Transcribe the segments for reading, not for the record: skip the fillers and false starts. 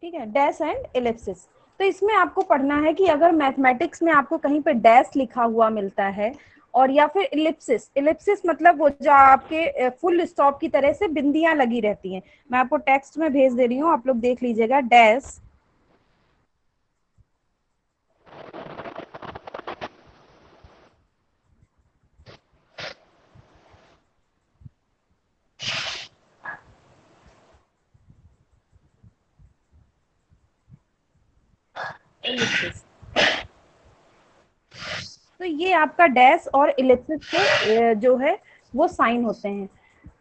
ठीक है, dash and ellipsis. तो इसमें आपको पढ़ना है कि अगर मैथमेटिक्स में आपको कहीं पे डैश लिखा हुआ मिलता है और या फिर इलिप्सिस, इलिप्सिस मतलब वो जो आपके फुल स्टॉप की तरह से बिंदियां लगी रहती हैं, मैं आपको टेक्स्ट में भेज दे रही हूँ, आप लोग देख लीजिएगा, डैश इलिप्सिस। तो ये आपका डैश और इलिप्सिस के जो है वो साइन होते हैं।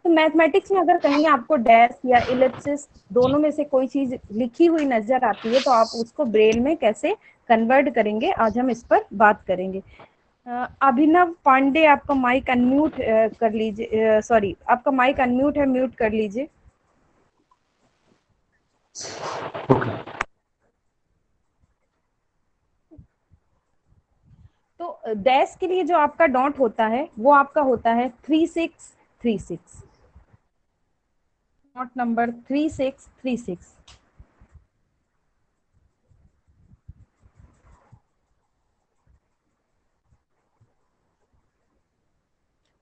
तो मैथमेटिक्स में अगर कहीं आपको डैश या इलिप्सिस दोनों में से कोई चीज लिखी हुई नजर आती है तो आप उसको ब्रेल में कैसे कन्वर्ट करेंगे, आज हम इस पर बात करेंगे। अभिनव पांडे, आपका माइक अनम्यूट कर लीजिए, सॉरी आपका माइक अनम्यूट है, म्यूट कर लीजिए। ओके। तो डैश के लिए जो आपका डॉट होता है वो आपका होता है 3636, डॉट नंबर 3636।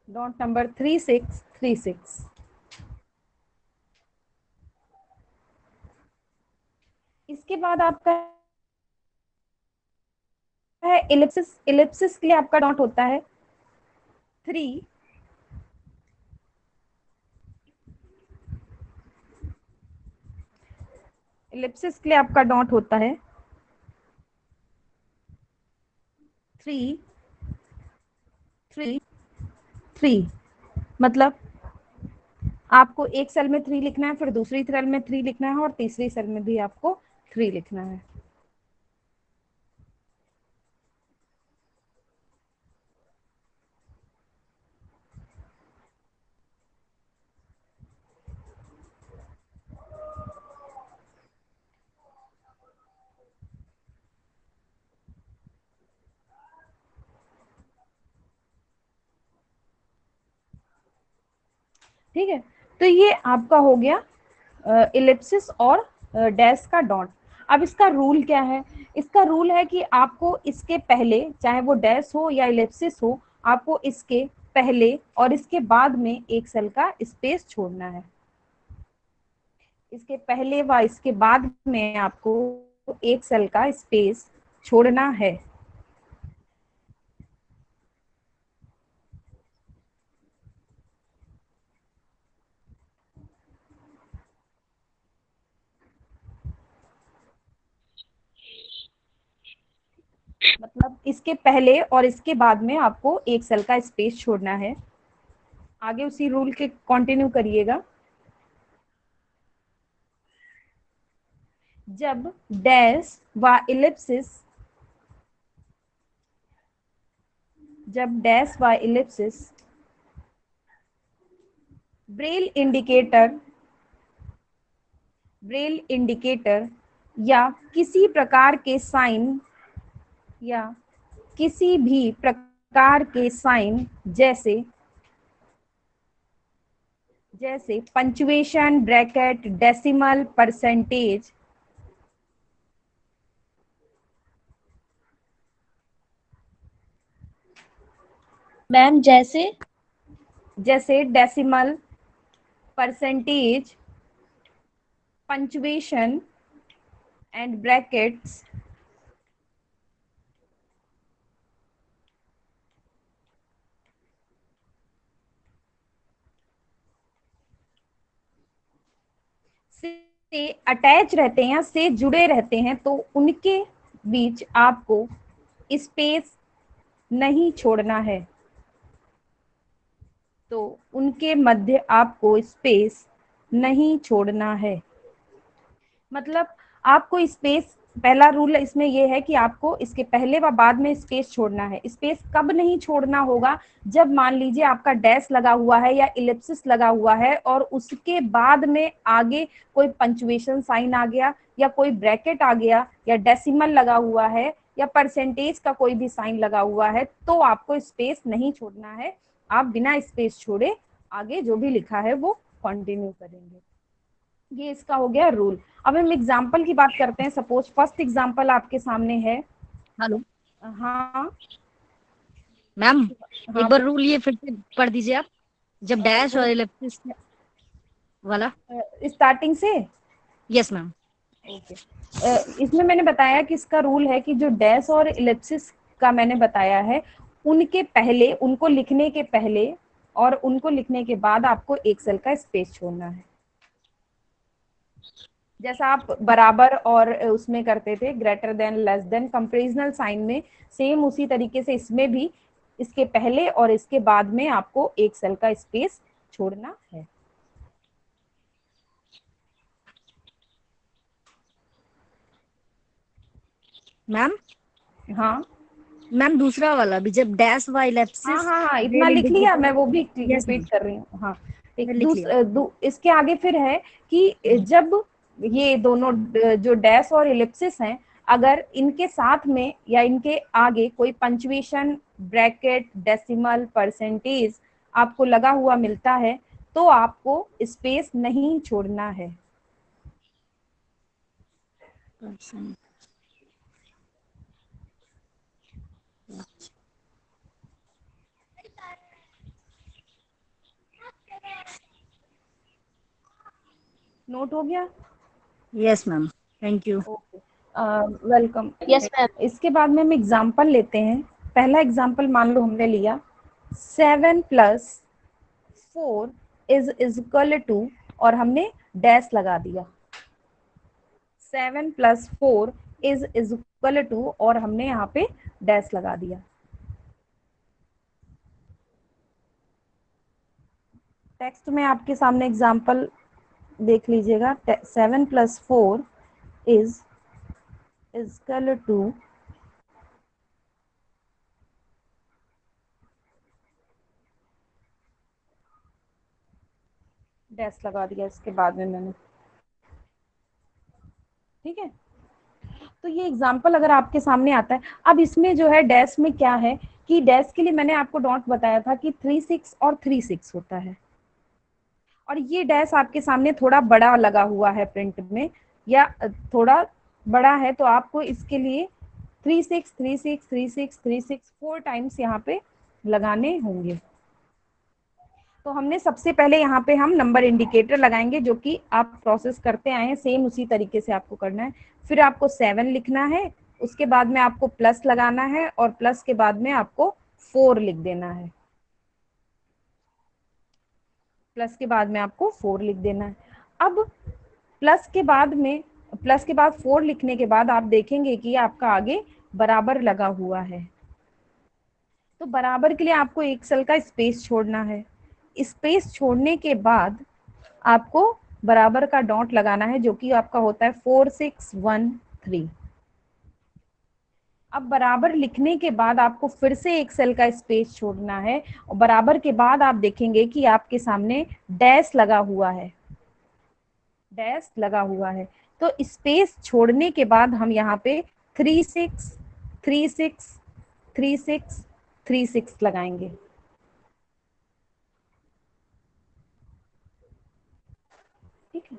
Dot number 3636। इसके बाद आपका है इलिप्सिस, इलिप्सिस के लिए आपका डॉट होता है 3, इलिप्सिस के लिए आपका डॉट होता है 3 3 3। मतलब आपको एक सेल में 3 लिखना है, फिर दूसरी सेल में 3 लिखना है और तीसरी सेल में भी आपको 3 लिखना है। ठीक है, तो ये आपका हो गया इलिप्सिस और डैश का डॉट। अब इसका रूल क्या है? इसका रूल है कि आपको इसके पहले, चाहे वो डैश हो या इलिप्सिस हो, आपको इसके पहले और इसके बाद में एक सेल का स्पेस छोड़ना है। इसके पहले व इसके बाद में आपको एक सेल का स्पेस छोड़ना है। मतलब इसके पहले और इसके बाद में आपको एक सेल का स्पेस छोड़ना है। आगे उसी रूल के कंटिन्यू करिएगा। जब डैश व इलिप्सिस, जब डैश व ellipsis Braille indicator, Braille indicator या किसी प्रकार के साइन, या किसी भी प्रकार के साइन जैसे, जैसे punctuation, bracket, decimal, percentage, ma'am जैसे जैसे decimal, percentage, punctuation and brackets, से अटैच रहते हैं, से जुड़े रहते हैं, तो उनके बीच आपको स्पेस नहीं छोड़ना है। तो उनके मध्य आपको स्पेस नहीं छोड़ना है। मतलब आपको स्पेस, पहला रूल इसमें यह है कि आपको इसके पहले व बाद में स्पेस छोड़ना है। स्पेस कब नहीं छोड़ना होगा? जब मान लीजिए आपका डैश लगा हुआ है या इलिप्सिस लगा हुआ है और उसके बाद में आगे कोई पंचुएशन साइन आ गया या कोई ब्रैकेट आ गया या डेसिमल लगा हुआ है या परसेंटेज का कोई भी साइन लगा हुआ है, तो आपको स्पेस नहीं छोड़ना है। आप बिना स्पेस छोड़े आगे जो भी लिखा है वो कंटिन्यू करेंगे। ये इसका हो गया रूल। अब हम एग्जाम्पल की बात करते हैं। सपोज फर्स्ट एग्जाम्पल आपके सामने है। हेलो हाँ मैम, एक हाँ, बार रूल ये फिर से पढ़ दीजिए आप, जब डैश और इलिप्सिस वाला। स्टार्टिंग से। Yes ma'am. ओके। इसमें मैंने बताया कि इसका रूल है कि जो डैश और इलिप्सिस का मैंने बताया है, उनके पहले, उनको लिखने के पहले और उनको लिखने के बाद आपको एक सेल का स्पेस छोड़ना है। जैसा आप बराबर और उसमें करते थे, greater than, less than, comparisonal sign में, सेम उसी तरीके से इसमें भी इसके पहले और इसके बाद में आपको एक सेल का स्पेस छोड़ना है। मैम हाँ मैम दूसरा वाला भी, जब डैश व हाँ इलिप्सिस हाँ हाँ, इतना देन लिख लिया, इंडिकेटर। मैं वो भी यस मैम, रिपीट कर रही हूँ। हाँ ठीक। मैं लिख लिया। इसके आगे फिर है कि जब ये दोनों जो डैश और इलिप्सिस हैं, अगर इनके साथ में या इनके आगे कोई पंक्चुएशन, ब्रैकेट, डेसिमल, परसेंटेज आपको लगा हुआ मिलता है, तो आपको स्पेस नहीं छोड़ना है। नोट हो गया? Yes ma'am, thank you. Okay, welcome. Yes ma'am. इसके बाद में हम एग्जाम्पल लेते हैं। पहला एग्जाम्पल मान लो हमने लिया 7+4 इज इक्वल टू, और हमने डैश लगा दिया। 7+4 इज इक्वल टू, और हमने यहाँ पे डैश लगा दिया। टेक्स्ट में आपके सामने एग्जाम्पल देख लीजिएगा। 7+4 इज इक्वल टू, डैश लगा दिया इसके बाद में मैंने। ठीक है, तो ये एग्जाम्पल अगर आपके सामने आता है, अब इसमें जो है डैश में क्या है कि डैश के लिए मैंने आपको डॉट बताया था कि 36 और 36 होता है, और ये डैश आपके सामने थोड़ा बड़ा लगा हुआ है प्रिंट में, या थोड़ा बड़ा है, तो आपको इसके लिए 36 36 36 36 4 टाइम्स यहाँ पे लगाने होंगे। तो हमने सबसे पहले यहाँ पे हम नंबर इंडिकेटर लगाएंगे, जो कि आप प्रोसेस करते आए हैं, सेम उसी तरीके से आपको करना है। फिर आपको 7 लिखना है, उसके बाद में आपको प्लस लगाना है, और प्लस के बाद में आपको 4 लिख देना है। प्लस के बाद में आपको 4 लिख देना है। अब प्लस के बाद 4 लिखने के बाद आप देखेंगे कि आपका आगे बराबर लगा हुआ है। तो बराबर के लिए आपको एक सेल का स्पेस छोड़ना है। स्पेस छोड़ने के बाद आपको बराबर का डॉट लगाना है, जो कि आपका होता है 4613। अब बराबर लिखने के बाद आपको फिर से एक सेल का स्पेस छोड़ना है, और बराबर के बाद आप देखेंगे कि आपके सामने डैश लगा हुआ है। डैश लगा हुआ है, तो स्पेस छोड़ने के बाद हम यहाँ पे 36 36 36 36 लगाएंगे। ठीक है,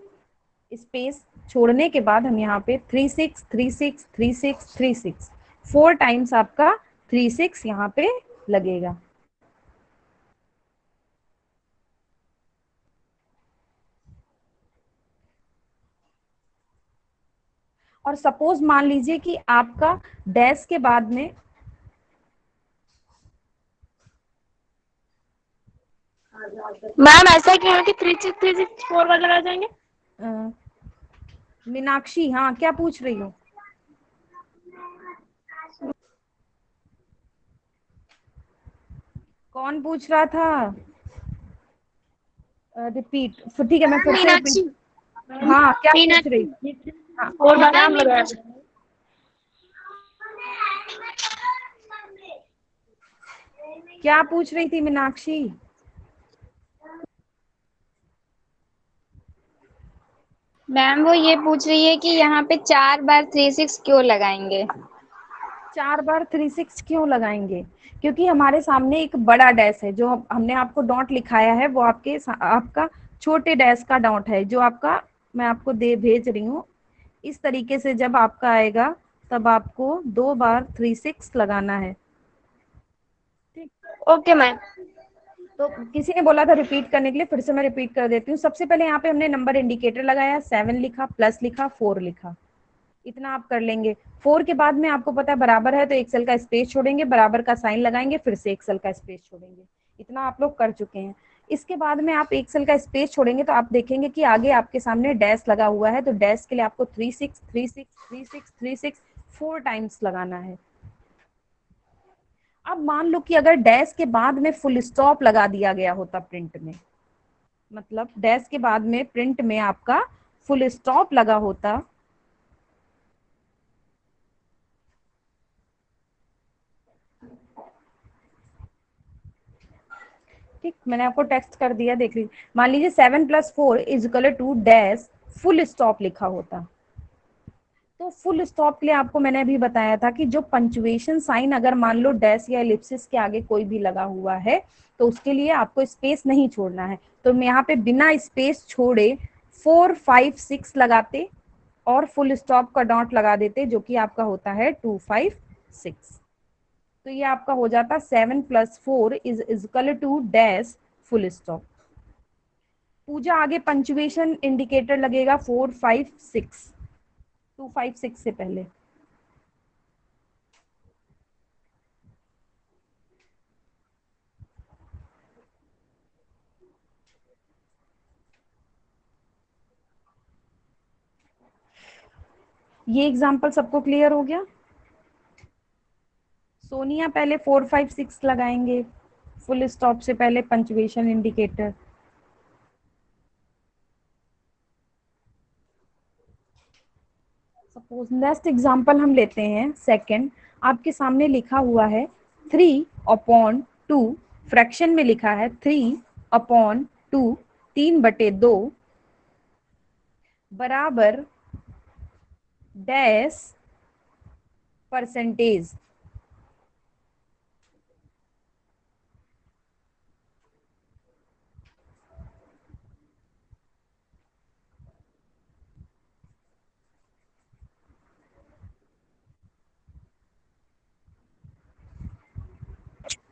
स्पेस छोड़ने के बाद हम यहाँ पे 36 36 36 36 4 टाइम्स आपका 36 यहाँ पे लगेगा। और सपोज मान लीजिए कि आपका डैश के बाद में मैम ऐसा क्यों है कि 36 36 4 वगैरह आ जाएंगे? मीनाक्षी, हाँ क्या पूछ रही हो? कौन पूछ रहा था? रिपीट, ठीक है मैं फिर से मीनाक्षी। रिपीट। हाँ क्या पूछ रही? मीनाक्षी हाँ, और क्या नाम लगाया। क्या पूछ रही थी मीनाक्षी? मैम वो ये पूछ रही है कि यहाँ पे 4 बार 36 क्यों लगाएंगे? 4 बार 36 क्यों लगाएंगे? क्योंकि हमारे सामने एक बड़ा डैश है, जो हमने आपको डॉट लिखाया है, वो आपका छोटे डैश का डॉट है, जो आपका मैं आपको दे भेज रही हूँ। इस तरीके से जब आपका आएगा तब आपको 2 बार 36 लगाना है। Okay ma'am. तो किसी ने बोला था रिपीट करने के लिए, फिर से मैं रिपीट कर देती हूँ। सबसे पहले यहाँ पे हमने नंबर इंडिकेटर लगाया, 7 लिखा, प्लस लिखा, 4 लिखा, इतना आप कर लेंगे। 4 के बाद में आपको पता है बराबर है, तो एक सेल का स्पेस छोड़ेंगे, बराबर का साइन लगाएंगे, फिर से एक सेल का स्पेस छोड़ेंगे। इतना आप लोग कर चुके हैं। इसके बाद में आप एक सेल का स्पेस छोड़ेंगे तो आप देखेंगे कि आगे आपके सामने डैश लगा हुआ है, तो डैश के लिए आपको 36 36 36 36 4 टाइम्स लगाना है। अब मान लो कि अगर डैश के बाद में फुल स्टॉप लगा दिया गया होता प्रिंट में, मतलब डैश के बाद में प्रिंट में आपका फुल स्टॉप लगा होता, ठीक, मैंने आपको टेक्स्ट कर दिया, देख लीजिए। मान लीजिए 7 + 4 = डैश फुल स्टॉप लिखा होता, तो फुल स्टॉप के लिए आपको मैंने अभी बताया था कि जो पंचुएशन साइन अगर मान लो डैश या एलिप्सिस के आगे कोई भी लगा हुआ है तो उसके लिए आपको स्पेस नहीं छोड़ना है। तो मैं यहाँ पे बिना स्पेस छोड़े 4 5 6 लगाते और फुल स्टॉप का डॉट लगा देते, जो कि आपका होता है 2 5 6। तो ये आपका हो जाता 7 + 4 = डैश फुल स्टॉप। पूजा आगे पंचुएशन इंडिकेटर लगेगा 4 5 6, 2 5 6 से पहले। ये एग्जाम्पल सबको क्लियर हो गया? सोनिया पहले 4 5 6 लगाएंगे फुल स्टॉप से पहले punctuation indicator. Suppose next example हम लेते हैं सेकंड। आपके सामने लिखा हुआ है 3/2, फ्रैक्शन में लिखा है 3/2, 3/2 बराबर डैश परसेंटेज।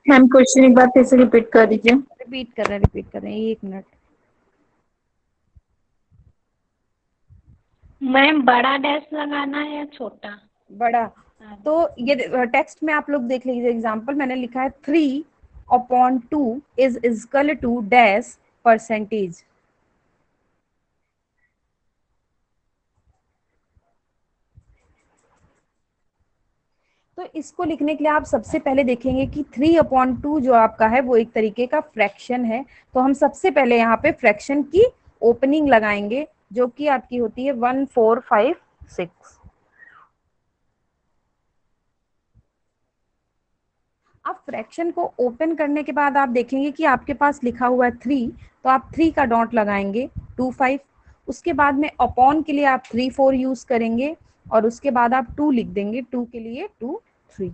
मैम क्वेश्चन एक बार फिर से रिपीट कर दीजिए। रिपीट कर रहे हैं, 1 मिनट। मैम बड़ा डैश लगाना है या छोटा? बड़ा। तो ये टेक्स्ट में आप लोग देख लीजिए एग्जाम्पल, मैंने लिखा है 3/2 = डैश परसेंटेज। तो इसको लिखने के लिए आप सबसे पहले देखेंगे कि 3/2 जो आपका है वो एक तरीके का फ्रैक्शन है, तो हम सबसे पहले यहाँ पे फ्रैक्शन की ओपनिंग लगाएंगे, जो कि आपकी होती है 1 4 5 6। अब फ्रैक्शन को ओपन करने के बाद आप देखेंगे कि आपके पास लिखा हुआ है 3, तो आप 3 का डॉट लगाएंगे 2 5। उसके बाद में अपॉन के लिए आप 3 4 यूज करेंगे और उसके बाद आप 2 लिख देंगे, 2 के लिए 2 3।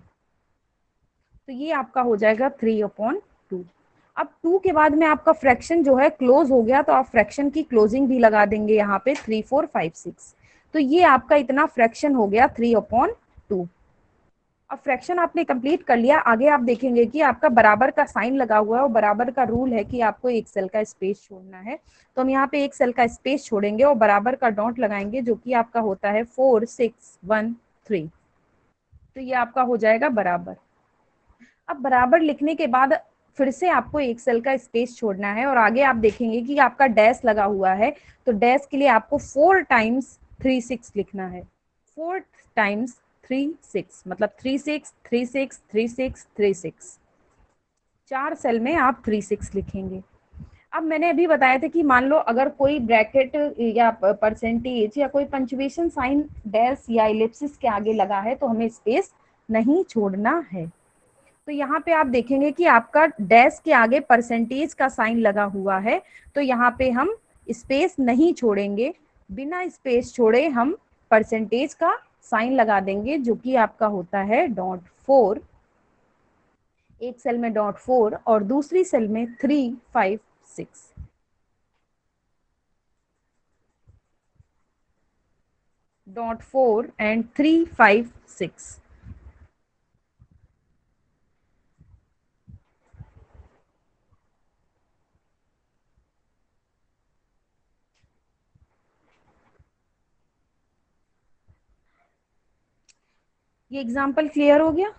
तो ये आपका हो जाएगा 3/2। अब 2 के बाद में आपका फ्रैक्शन जो है क्लोज हो गया, तो आप फ्रैक्शन की क्लोजिंग भी लगा देंगे यहाँ पे 3 4 5 6। तो ये आपका इतना फ्रैक्शन हो गया 3/2। अब फ्रैक्शन आपने कंप्लीट कर लिया। आगे आप देखेंगे कि आपका बराबर का साइन लगा हुआ है और बराबर का रूल है कि आपको एक सेल का स्पेस छोड़ना है। तो हम यहाँ पे एक सेल का स्पेस छोड़ेंगे और बराबर का डॉट लगाएंगे, जो कि आपका होता है 4 6 1 3। तो ये आपका हो जाएगा बराबर। अब बराबर लिखने के बाद फिर से आपको एक सेल का स्पेस छोड़ना है और आगे आप देखेंगे कि आपका डैश लगा हुआ है, तो डैश के लिए आपको 4 टाइम्स 3 6 लिखना है। 4 टाइम्स 3 6 मतलब 3 6 3 6 3 6 3 6। 4 सेल में आप 3 6 लिखेंगे। अब मैंने अभी बताया था कि मान लो अगर कोई ब्रैकेट या परसेंटेज या कोई पंचुएशन साइन डैश या इलिप्सिस के आगे लगा है तो हमें स्पेस नहीं छोड़ना है। तो यहाँ पे आप देखेंगे कि आपका डैश के आगे परसेंटेज का साइन लगा हुआ है, तो यहाँ पे हम स्पेस नहीं छोड़ेंगे, बिना स्पेस छोड़े हम परसेंटेज का साइन लगा देंगे, जो कि आपका होता है .4। एक सेल में .4 और दूसरी सेल में 3 5 6। Dot 4 and 3 5 6। ये एग्जाम्पल क्लियर हो गया?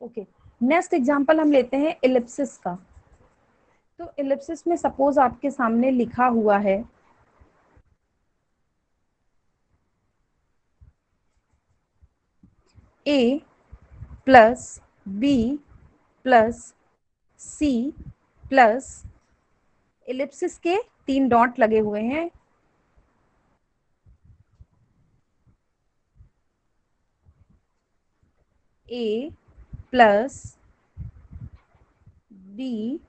ओके, नेक्स्ट एग्जाम्पल हम लेते हैं इलिप्सिस का। तो इलिप्सिस में सपोज आपके सामने लिखा हुआ है A plus B plus C plus, ellipsis के 3 डॉट लगे हुए हैं, A plus B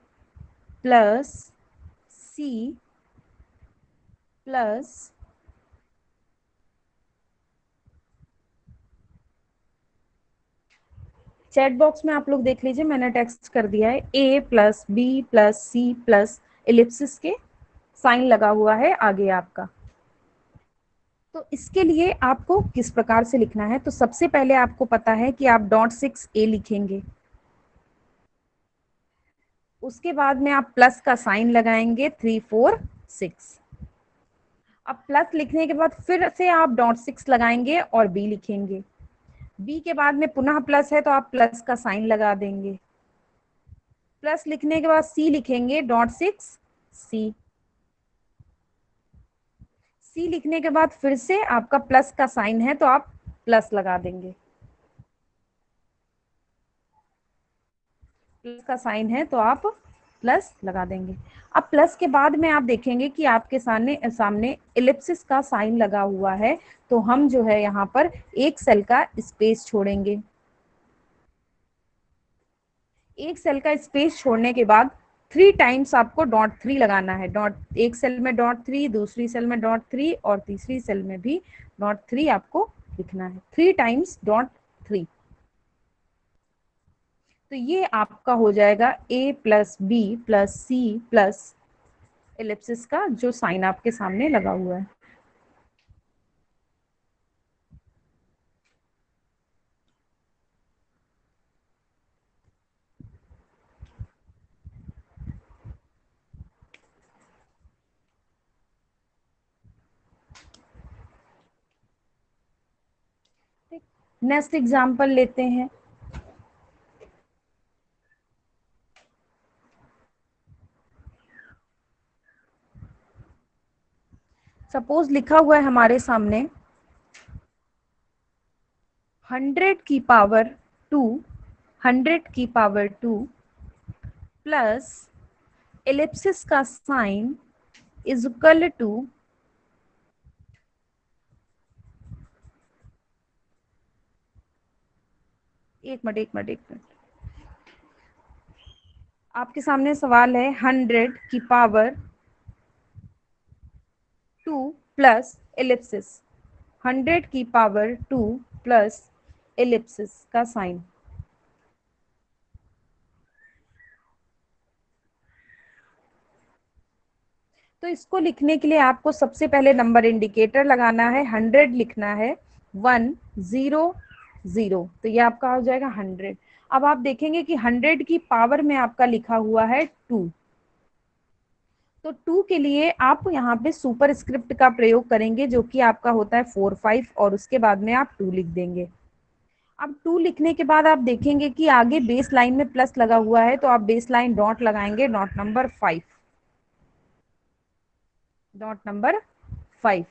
plus C plus chat box में आप लोग देख लीजिए, मैंने टेक्स्ट कर दिया है A plus B plus C plus, ellipsis के साइन लगा हुआ है आगे आपका। तो इसके लिए आपको किस प्रकार से लिखना है, तो सबसे पहले आपको पता है कि आप डॉट 6 ए लिखेंगे, उसके बाद में आप प्लस का साइन लगाएंगे 3 4 6। अब प्लस लिखने के बाद फिर से आप डॉट 6 लगाएंगे और बी लिखेंगे, बी के बाद में पुनः प्लस है तो आप प्लस का साइन लगा देंगे, प्लस लिखने के बाद सी लिखेंगे डॉट 6 सी, सी लिखने के बाद फिर से आपका प्लस का साइन है तो आप प्लस लगा देंगे, प्लस का साइन है तो आप प्लस लगा देंगे। अब प्लस के बाद में आप देखेंगे कि आपके सामने सामने इलिप्सिस का साइन लगा हुआ है, तो हम जो है यहाँ पर एक सेल का स्पेस छोड़ेंगे, एक सेल का स्पेस छोड़ने के बाद 3 टाइम्स आपको डॉट 3 लगाना है, डॉट एक सेल में डॉट 3, दूसरी सेल में डॉट 3 और तीसरी सेल में भी डॉट 3 आपको लिखना है, 3 टाइम्स डॉट 3। तो ये आपका हो जाएगा A plus B plus C plus ellipsis का जो साइन आपके सामने लगा हुआ है। नेक्स्ट एग्जांपल लेते हैं। सपोज लिखा हुआ है हमारे सामने 100 की पावर 2, 100 की पावर 2 प्लस एलिप्सिस का साइन इज इक्वल टू, एक मिनट, आपके सामने सवाल है 100 की पावर 2 प्लस एलिप्सिस, 100 की पावर 2 प्लस एलिप्सिस का साइन। तो इसको लिखने के लिए आपको सबसे पहले नंबर इंडिकेटर लगाना है, 100 लिखना है 1 0 0, तो ये आपका हो जाएगा 100। अब आप देखेंगे कि 100 की पावर में आपका लिखा हुआ है 2, तो 2 के लिए आप यहाँ पे सुपर स्क्रिप्ट का प्रयोग करेंगे जो कि आपका होता है 4 5 और उसके बाद में आप 2 लिख देंगे। अब 2 लिखने के बाद आप देखेंगे कि आगे बेस लाइन में प्लस लगा हुआ है तो आप बेस लाइन डॉट लगाएंगे, डॉट नंबर 5, डॉट नंबर 5।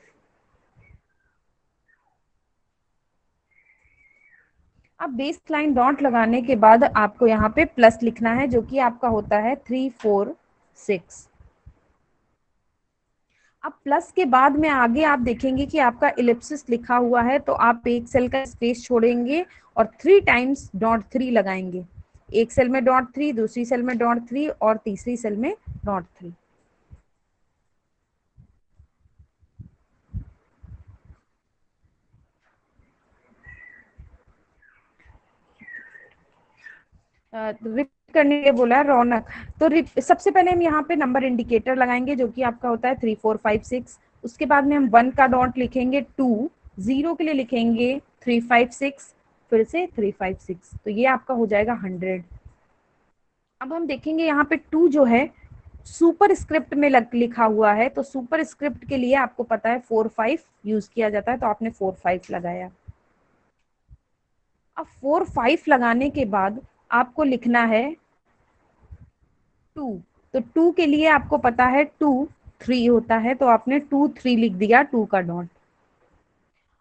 अब बेस लाइन डॉट लगाने के बाद आपको यहाँ पे प्लस लिखना है जो कि आपका होता है 3 4 6। अब प्लस के बाद में आगे आप देखेंगे कि आपका इलिप्सिस लिखा हुआ है तो आप एक सेल का स्पेस छोड़ेंगे और 3 टाइम्स डॉट 3 लगाएंगे, एक सेल में डॉट 3, दूसरी सेल में डॉट 3 और तीसरी सेल में डॉट 3। रिपीट करने के लिए बोला है रौनक। तो सबसे पहले हम यहाँ पे नंबर इंडिकेटर लगाएंगे जो कि आपका होता है 3 4 5 6। उसके बाद में हम 1 का डॉट लिखेंगे 2, 0 के लिए लिखेंगे 3 5 6, फिर से 3 5 6, तो ये आपका हो जाएगा 100। अब हम देखेंगे यहाँ पे 2 जो है सुपर स्क्रिप्ट में लिखा हुआ है, तो सुपर स्क्रिप्ट के लिए आपको पता है 4 5 यूज किया जाता है, तो आपने 4 5 लगाया। अब 4 5 लगाने के बाद आपको लिखना है 2, तो 2 के लिए आपको पता है 2 3 होता है, तो आपने 2 3 लिख दिया 2 का डॉट।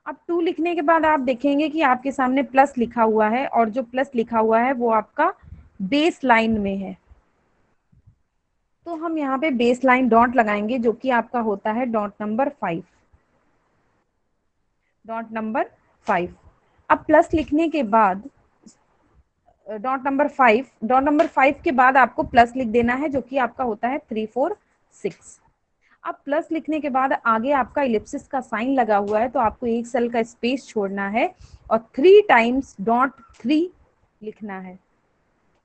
अब 2 लिखने के बाद आप देखेंगे कि आपके सामने प्लस लिखा हुआ है, और जो प्लस लिखा हुआ है वो आपका बेस लाइन में है, तो हम यहाँ पे बेस लाइन डॉट लगाएंगे जो कि आपका होता है डॉट नंबर 5, डॉट नंबर 5। अब प्लस लिखने के बाद डॉट नंबर 5 के बाद आपको प्लस लिख देना है जो कि आपका होता है 3 4 6। अब प्लस लिखने के बाद आगे आपका इलिप्सिस का साइन लगा हुआ है, तो आपको एक सेल का स्पेस छोड़ना है और 3 टाइम्स डॉट 3 लिखना है।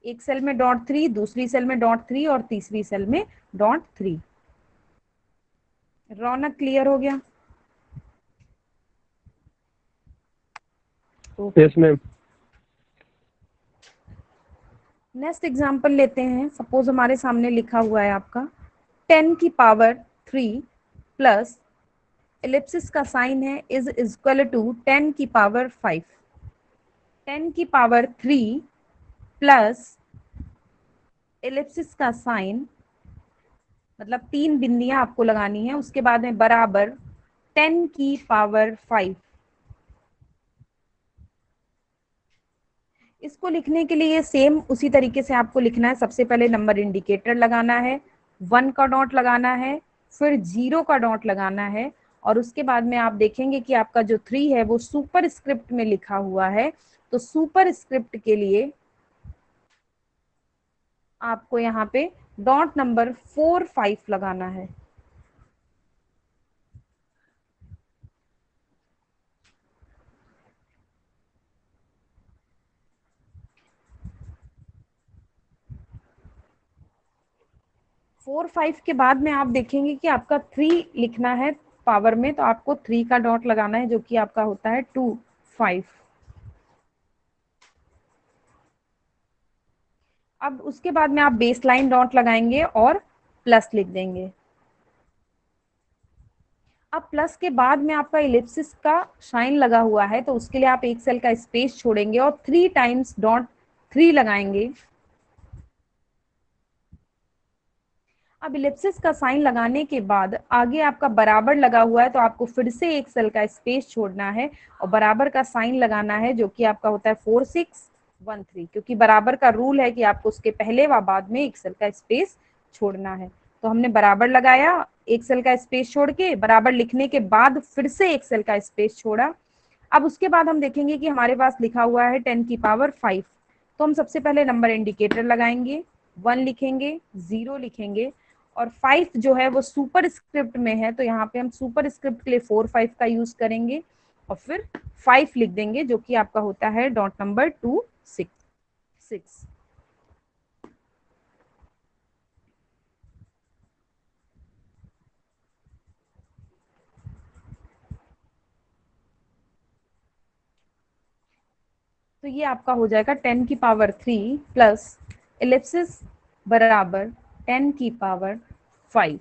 एक सेल में डॉट 3, दूसरी सेल में डॉट 3 और तीसरी सेल में डॉट 3। रौनक क्लियर हो गया? Yes ma'am. नेक्स्ट एग्जांपल लेते हैं। सपोज हमारे सामने लिखा हुआ है आपका 10 की पावर 3 प्लस एलिप्सिस का साइन है इज इक्वल टू 10 की पावर 5। 10 की पावर 3 प्लस एलिप्सिस का साइन, मतलब 3 बिंदियां आपको लगानी है, उसके बाद में बराबर 10 की पावर 5। इसको लिखने के लिए सेम उसी तरीके से आपको लिखना है। सबसे पहले नंबर इंडिकेटर लगाना है, 1 का डॉट लगाना है, फिर 0 का डॉट लगाना है, और उसके बाद में आप देखेंगे कि आपका जो 3 है वो सुपर स्क्रिप्ट में लिखा हुआ है, तो सुपर स्क्रिप्ट के लिए आपको यहाँ पे डॉट नंबर 4 5 लगाना है। फोर 5 के बाद में आप देखेंगे कि आपका 3 लिखना है पावर में, तो आपको 3 का डॉट लगाना है जो कि आपका होता है 2 5। अब उसके बाद में आप बेस लाइन डॉट लगाएंगे और प्लस लिख देंगे। अब प्लस के बाद में आपका इलिप्सिस का साइन लगा हुआ है, तो उसके लिए आप एक सेल का स्पेस छोड़ेंगे और 3 टाइम्स डॉट 3 लगाएंगे। अब इलिप्सिस का साइन लगाने के बाद आगे आपका बराबर लगा हुआ है, तो आपको फिर से एक सेल का स्पेस छोड़ना है और बराबर का साइन लगाना है जो कि आपका होता है 4 6 1 3, क्योंकि बराबर का रूल है कि आपको उसके पहले व बाद में एक सेल का स्पेस छोड़ना है। तो हमने बराबर लगाया, एक सेल का स्पेस छोड़ के, बराबर लिखने के बाद फिर से एक सेल का स्पेस छोड़ा। अब उसके बाद हम देखेंगे कि हमारे पास लिखा हुआ है 10 की पावर 5, तो हम सबसे पहले नंबर इंडिकेटर लगाएंगे, 1 लिखेंगे, 0 लिखेंगे, और 5 जो है वो सुपर स्क्रिप्ट में है, तो यहाँ पे हम सुपर स्क्रिप्ट के लिए 4 5 का यूज करेंगे और फिर 5 लिख देंगे जो कि आपका होता है डॉट नंबर 2 6 6। तो ये आपका हो जाएगा 10 की पावर 3 प्लस एलिप्सिस बराबर 10 की पावर 5।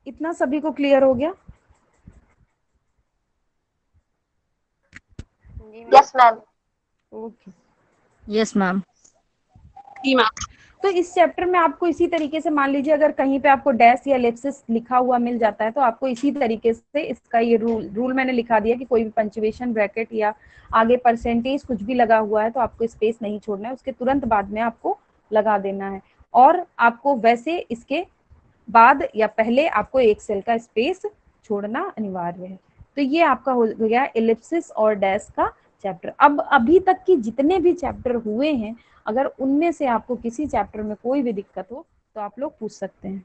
इतना सभी को क्लियर हो गया? Yes ma'am. Okay. Yes ma'am. जी मैम। तो इस चैप्टर में आपको इसी तरीके से, मान लीजिए अगर कहीं पे आपको डैश या एलिप्सिस लिखा हुआ मिल जाता है, तो आपको इसी तरीके से इसका ये रूल मैंने लिखा दिया कि कोई भी पंक्चुएशन ब्रैकेट या आगे परसेंटेज कुछ भी लगा हुआ है तो आपको स्पेस नहीं छोड़ना है, उसके तुरंत बाद में आपको लगा देना है। और आपको वैसे इसके बाद या पहले आपको एक सेल का स्पेस छोड़ना अनिवार्य है। तो ये आपका हो गया एलिप्सिस और डैश का चैप्टर। अब अभी तक की जितने भी चैप्टर हुए हैं, अगर उनमें से आपको किसी चैप्टर में कोई भी दिक्कत हो तो आप लोग पूछ सकते हैं।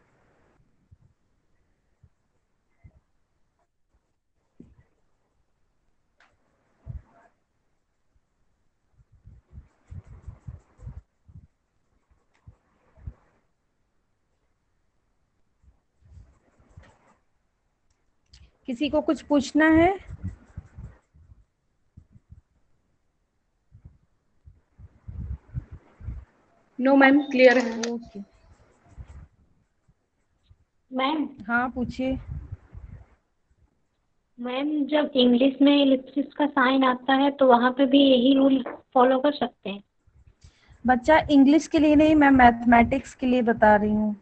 किसी को कुछ पूछना है? नो मैम, क्लियर है। ओके, मैम हाँ पूछिए। मैम जब इंग्लिश में इलिप्सिस का साइन आता है तो वहाँ पे भी यही रूल फॉलो कर सकते हैं? बच्चा इंग्लिश के लिए नहीं, मैं मैथमेटिक्स के लिए बता रही हूँ।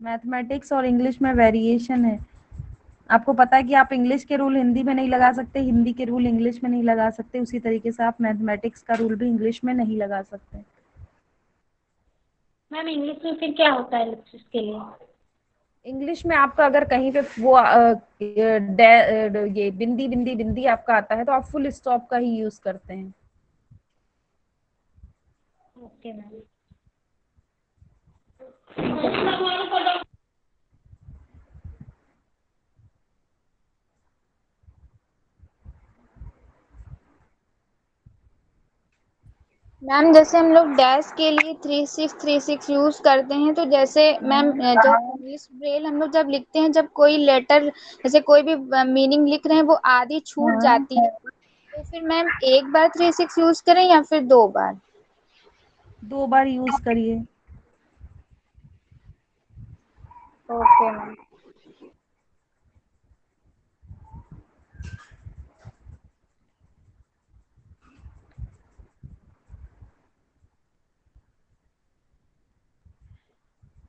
मैथमेटिक्स और इंग्लिश में वेरिएशन है। आपको पता है कि आप इंग्लिश के रूल हिंदी में नहीं लगा सकते, हिंदी के रूल इंग्लिश में नहीं लगा सकते, उसी तरीके से आप मैथमेटिक्स का रूल भी इंग्लिश में नहीं लगा सकते। मैम इंग्लिश में फिर क्या होता है इलिप्सिस के लिए? इंग्लिश में आपका अगर कहीं पे वो ये बिंदी बिंदी बिंदी आपका आता है तो आप फुल स्टॉप का ही यूज करते हैं। Okay ma'am. मैम जैसे हम लोग डैश के लिए 3636 यूज करते हैं, तो जैसे मैम जो इंग्लिश ब्रेल हम लोग जब लिखते हैं, जब कोई लेटर जैसे कोई भी मीनिंग लिख रहे हैं वो आधी छूट जाती है, तो फिर मैम एक बार 36 यूज करें या फिर 2 बार? 2 बार यूज करिए। Okay ma'am.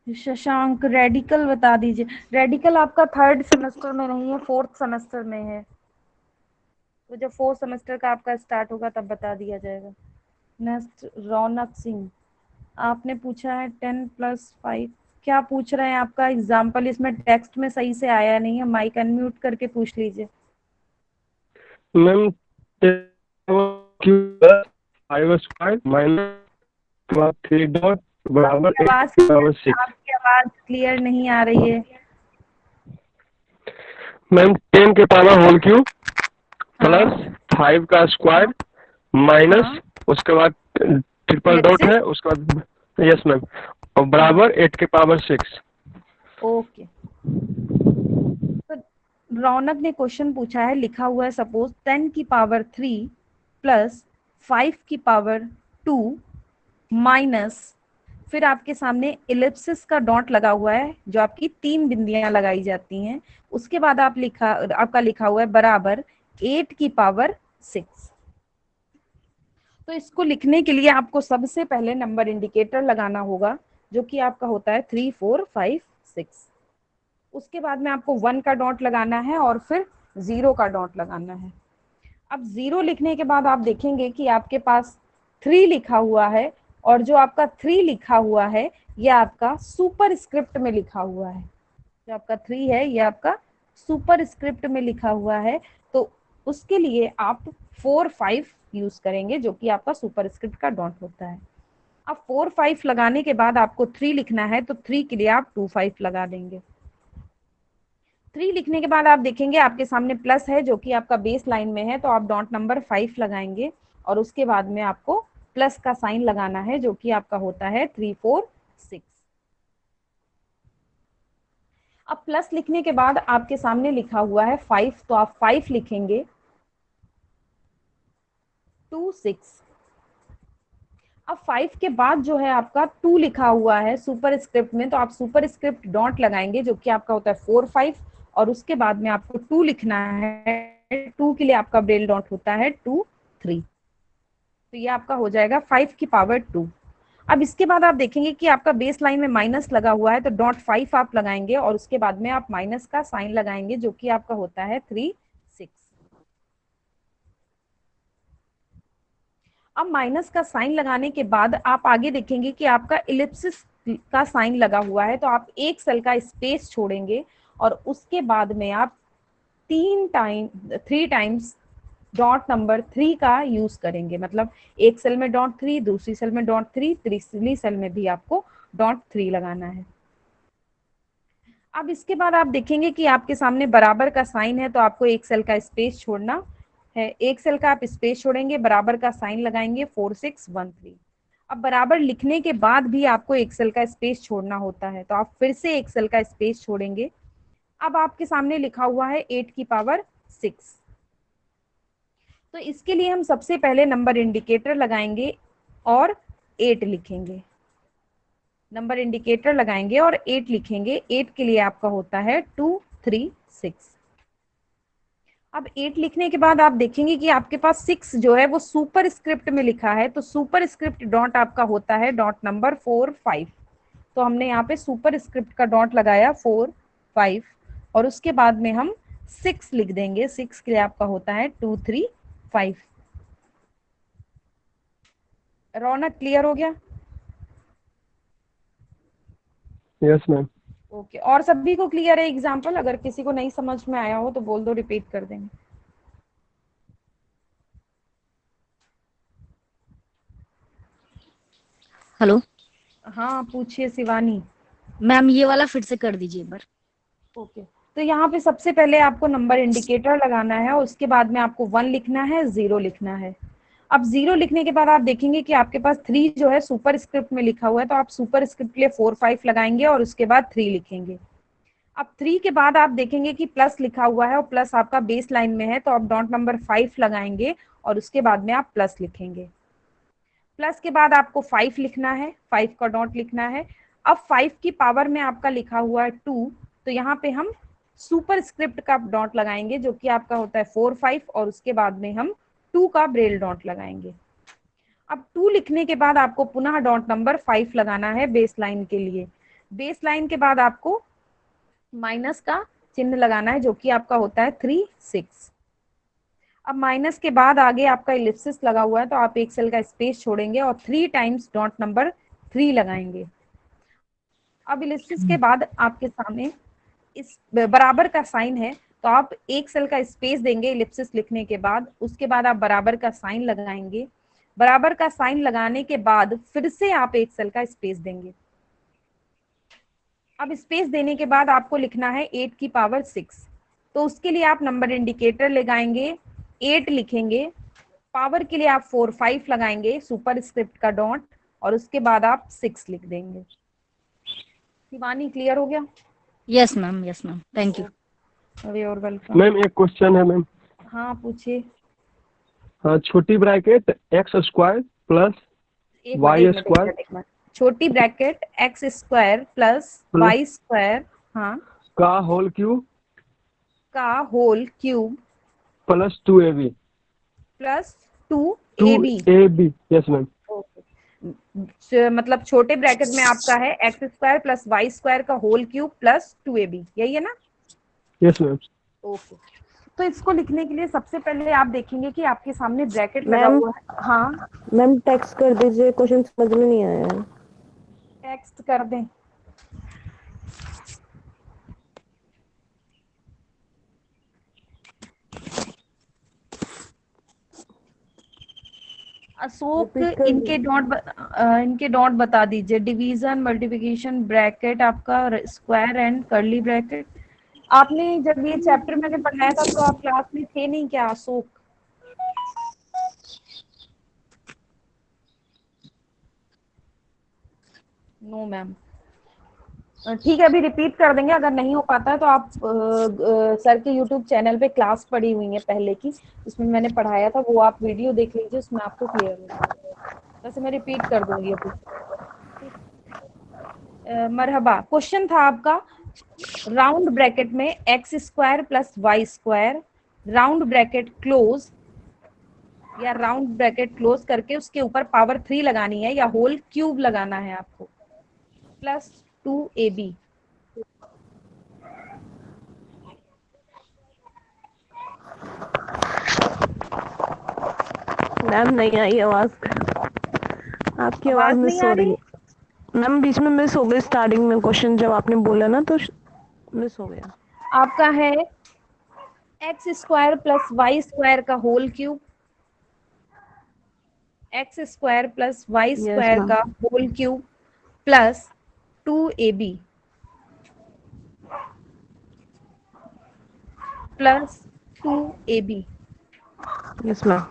शशांक रेडिकल बता दीजिए। रेडिकल आपका 3rd सेमेस्टर में नहीं है, 4th सेमेस्टर में है, तो जब 4th सेमेस्टर का आपका स्टार्ट होगा तब बता दिया जाएगा। नेक्स्ट रौनक सिंह, आपने पूछा है 10+5, क्या पूछ रहे हैं? आपका एग्जाम्पल इसमें टेक्स्ट में सही से आया नहीं है, माइक अनम्यूट करके पूछ लीजिए। मैम 5 माइनस 3 डॉट बराबर आवाज 6। आपकी आवाज क्लियर नहीं आ रही है। मैम 10 के पावर होल क्यूब प्लस 5 का स्क्वायर माइनस उसके बाद ट्रिपल डॉट है, उसके बाद यस मैम, और बराबर 8 के पावर 6। ओके, तो रौनक ने क्वेश्चन पूछा है, लिखा हुआ है सपोज 10 की पावर 3 प्लस 5 की पावर 2 माइनस, फिर आपके सामने इलिप्सिस का डॉट लगा हुआ है जो आपकी 3 बिंदियां लगाई जाती हैं, उसके बाद आपका लिखा हुआ है बराबर 8 की पावर 6। तो इसको लिखने के लिए आपको सबसे पहले नंबर इंडिकेटर लगाना होगा जो कि आपका होता है 3 4 5 6। उसके बाद में आपको 1 का डॉट लगाना है और फिर 0 का डॉट लगाना है। अब 0 लिखने के बाद आप देखेंगे कि आपके पास 3 लिखा हुआ है, और जो आपका 3 लिखा हुआ है ये आपका सुपर स्क्रिप्ट में लिखा हुआ है। जो आपका 3 है ये आपका सुपर स्क्रिप्ट में लिखा हुआ है, तो उसके लिए आप 4 5 यूज करेंगे जो कि आपका सुपर स्क्रिप्ट का डॉट होता है। अब 4 5 लगाने के बाद आपको 3 लिखना है, तो 3 के लिए आप 2 5 लगा देंगे। 3 लिखने के बाद आप देखेंगे आपके सामने प्लस है जो कि आपका बेस लाइन में है, तो आप डॉट नंबर 5 लगाएंगे और उसके बाद में आपको प्लस का साइन लगाना है जो कि आपका होता है 3 4 6। अब प्लस लिखने के बाद आपके सामने लिखा हुआ है 5, तो आप 5 लिखेंगे 2 6। अब 5 के बाद जो है आपका 2 लिखा हुआ है सुपर स्क्रिप्ट में, तो आप सुपर स्क्रिप्ट डॉट लगाएंगे जो कि आपका होता है 4 5, और उसके बाद में आपको 2 लिखना है। 2 के लिए आपका ब्रेल डॉट होता है 2 3, तो ये आपका हो जाएगा 5 की पावर 2। अब इसके बाद आप देखेंगे कि आपका बेस लाइन में माइनस लगा हुआ है, तो डॉट 5 आप लगाएंगे और उसके बाद में आप माइनस का साइन लगाएंगे जो कि आपका होता है 3 6। अब माइनस का साइन लगाने के बाद आप आगे देखेंगे कि आपका इलिप्सिस का साइन लगा हुआ है, तो आप एक सेल का स्पेस छोड़ेंगे और उसके बाद में आप 3 टाइम्स डॉट नंबर 3 का यूज करेंगे। मतलब एक सेल में डॉट 3, दूसरी सेल में डॉट 3, तीसरी सेल में भी आपको डॉट 3 लगाना है। अब इसके बाद आप देखेंगे कि आपके सामने बराबर का साइन है, तो आपको एक सेल का स्पेस छोड़ना है। एक सेल का आप स्पेस छोड़ेंगे, बराबर का साइन लगाएंगे, 4 6 1 3। अब बराबर लिखने के बाद भी आपको एक सेल का स्पेस छोड़ना होता है, तो आप फिर से एक सेल का स्पेस छोड़ेंगे। अब आपके सामने लिखा हुआ है 8 की पावर 6। तो इसके लिए हम सबसे पहले नंबर इंडिकेटर लगाएंगे और 8 लिखेंगे। नंबर इंडिकेटर लगाएंगे और 8 लिखेंगे। 8 के लिए आपका होता है 2 3 6। अब 8 लिखने के बाद आप देखेंगे कि आपके पास 6 जो है वो सुपर स्क्रिप्ट में लिखा है, तो सुपर स्क्रिप्ट डॉट आपका होता है डॉट नंबर 4 5। तो हमने यहाँ पे सुपर स्क्रिप्ट का डॉट लगाया 4 5 और उसके बाद में हम 6 लिख देंगे। 6 के लिए आपका होता है 2 3 5। रौनक क्लियर हो गया? Yes ma'am. ओके, और सभी को क्लियर है एग्जाम्पल? अगर किसी को नहीं समझ में आया हो तो बोल दो, रिपीट कर देंगे। हेलो हाँ पूछिए शिवानी। मैम, ये वाला फिर से कर दीजिए एक बार। ओके, तो यहाँ पे सबसे पहले आपको नंबर इंडिकेटर लगाना है, उसके बाद में आपको 1 लिखना है, 0 लिखना है। अब 0 लिखने के बाद आप देखेंगे कि आपके पास 3 जो है सुपर स्क्रिप्ट में लिखा हुआ है, तो आप सुपर स्क्रिप्ट के लिए 4 5 लगाएंगे और उसके बाद 3 लिखेंगे। अब 3 के बाद आप देखेंगे कि प्लस लिखा हुआ है और प्लस आपका बेस लाइन में है, तो आप डॉट नंबर 5 लगाएंगे और उसके बाद में आप प्लस लिखेंगे। प्लस के बाद आपको 5 लिखना है, 5 का डॉट लिखना है। अब 5 की पावर में आपका लिखा हुआ है 2, तो यहाँ पे हम सुपर स्क्रिप्ट का डॉट लगाएंगे जो कि आपका होता है 4 5 और उसके बाद में हम 2 का ब्रेल डॉट लगाएंगे। अब 2 लिखने के बाद आपको पुनः डॉट नंबर 5 लगाना है बेस लाइन के लिए। बेस लाइन के बाद आपको माइनस का चिन्ह लगाना है जो कि आपका होता है 3 6। अब माइनस के बाद आगे आपका इलिप्सिस लगा हुआ है, तो आप एक सेल का स्पेस छोड़ेंगे और 3 टाइम्स डॉट नंबर 3 लगाएंगे। अब इलिप्सिस के बाद आपके सामने इस बराबर का साइन है, तो आप एक सेल का स्पेस देंगे इलिप्सिस लिखने के बाद। उसके बाद आप बराबर का साइन लगाएंगे। बराबर का साइन लगाने के बाद फिर से आप एक सेल का स्पेस देंगे। अब स्पेस देने के बाद आपको लिखना है 8 की पावर 6, तो उसके लिए आप नंबर इंडिकेटर लगाएंगे, 8 लिखेंगे। पावर के लिए आप 4 5 लगाएंगे सुपर स्क्रिप्ट का डॉट और उसके बाद आप 6 लिख देंगे। शिवानी क्लियर हो गया? Yes ma'am, yes ma'am, thank you. अरे और वेलकम। मैम एक क्वेश्चन है मैम। हाँ पूछिए। हाँ, छोटी bracket x square plus y square छोटी bracket x square plus y square, हाँ, का होल क्यूब का whole cube plus 2ab plus 2ab। 2ab yes ma'am. मतलब छोटे ब्रैकेट में आपका है x square plus y square का होल क्यूब प्लस 2ab, यही है ना? Yes ma'am. ओके, तो इसको लिखने के लिए सबसे पहले आप देखेंगे कि आपके सामने ब्रैकेट लगा हुआ है। हाँ मैम टेक्स्ट कर दीजिए, क्वेश्चन समझ में नहीं आया। टेक्स्ट कर दें? अशोक इनके डॉट बता दीजिए। डिवीजन, मल्टीप्लिकेशन, ब्रैकेट आपका, स्क्वायर एंड कर्ली ब्रैकेट। आपने जब ये चैप्टर मैंने पढ़ाया था तो आप क्लास में थे नहीं क्या अशोक? No ma'am. ठीक है, अभी रिपीट कर देंगे। अगर नहीं हो पाता है तो आप सर के यूट्यूब चैनल पे क्लास पड़ी हुई है पहले की, उसमें मैंने पढ़ाया था, वो आप वीडियो देख लीजिए, उसमें आपको क्लियर हो जाएगा। वैसे मैं रिपीट कर दूंगी अभी। मरहबा। क्वेश्चन था आपका, राउंड ब्रैकेट में x square plus y square, round bracket close या राउंड ब्रैकेट क्लोज करके उसके ऊपर पावर 3 लगानी है या होल क्यूब लगाना है आपको, प्लस 2ab। मैम नहीं आई आवाज, आपकी आवाज मिस हो रही है मैम। बीच में मिस हो गई स्टार्टिंग में क्वेश्चन, जब आपने बोला ना तो मिस हो गया। आपका है x square plus y square का whole cube, x square plus y yes square ma'am. का whole cube plus 2ab plus 2ab। Yes ma'am.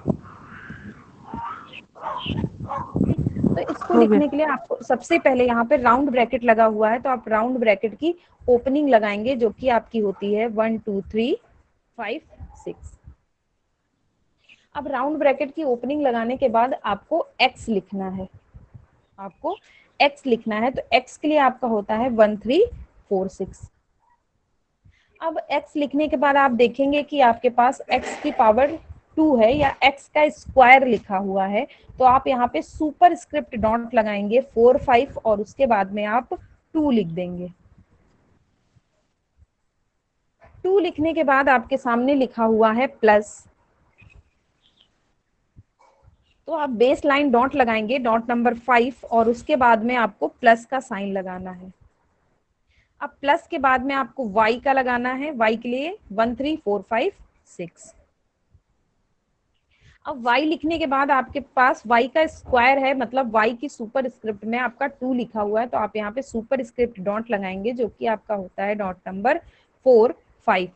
तो इसको हो गया। लिखने के लिए आपको सबसे पहले यहाँ पे राउंड ब्रैकेट लगा हुआ है, तो आप राउंड ब्रैकेट की ओपनिंग लगाएंगे जो कि आपकी होती है 1 2 3 5 6। अब राउंड ब्रैकेट की ओपनिंग लगाने के बाद आपको x लिखना है, आपको x लिखना है। तो x के लिए आपका होता है 1 3 4 6। अब x लिखने के बाद आप देखेंगे कि आपके पास x की पावर 2 है या x का स्क्वायर लिखा हुआ है, तो आप यहाँ पे सुपर स्क्रिप्ट डॉट लगाएंगे 4 5 और उसके बाद में आप 2 लिख देंगे। 2 लिखने के बाद आपके सामने लिखा हुआ है प्लस, तो आप बेस लाइन डॉट लगाएंगे डॉट नंबर 5 और उसके बाद में आपको प्लस का साइन लगाना है। अब प्लस के बाद में आपको y का लगाना है, y के लिए 1 3 4 5 6। अब y लिखने के बाद आपके पास y का स्क्वायर है, मतलब y की सुपर स्क्रिप्ट में आपका 2 लिखा हुआ है, तो आप यहाँ पे सुपर स्क्रिप्ट डॉट लगाएंगे जो कि आपका होता है डॉट नंबर 4 5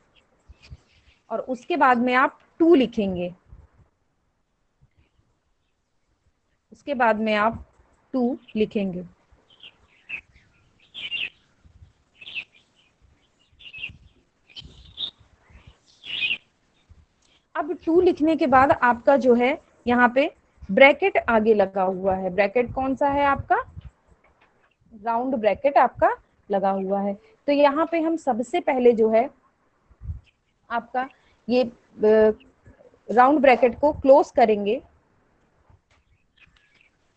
और उसके बाद में आप 2 लिखेंगे, उसके बाद में आप 2 लिखेंगे। अब 2 लिखने के बाद आपका जो है यहाँ पे ब्रैकेट आगे लगा हुआ है, ब्रैकेट कौन सा है आपका, राउंड ब्रैकेट आपका लगा हुआ है। तो यहाँ पे हम सबसे पहले जो है आपका ये राउंड ब्रैकेट को क्लोज करेंगे,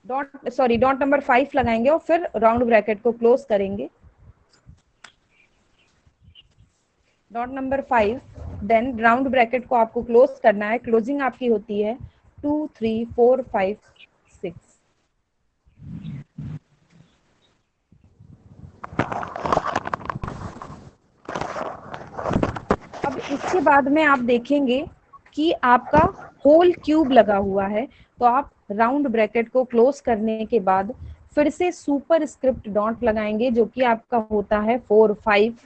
डॉट नंबर 5 लगाएंगे और फिर राउंड ब्रैकेट को क्लोज करेंगे, dot number 5 then round bracket को आपको क्लोज करना है। क्लोजिंग आपकी होती है 2 3 4 5 6। अब इसके बाद में आप देखेंगे कि आपका होल क्यूब लगा हुआ है, तो आप राउंड ब्रैकेट को क्लोज करने के बाद फिर से सुपर स्क्रिप्ट डॉट लगाएंगे जो कि आपका होता है 4 5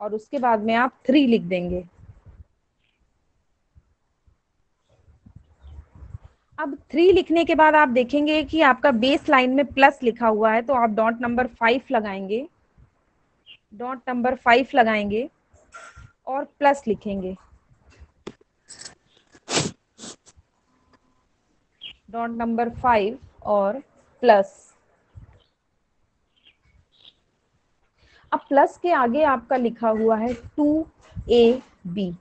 और उसके बाद में आप 3 लिख देंगे। अब 3 लिखने के बाद आप देखेंगे कि आपका बेस लाइन में प्लस लिखा हुआ है, तो आप डॉट नंबर 5 लगाएंगे, डॉट नंबर 5 लगाएंगे और प्लस लिखेंगे, डॉट नंबर 5 और प्लस। अब प्लस के आगे आपका लिखा हुआ है 2ab,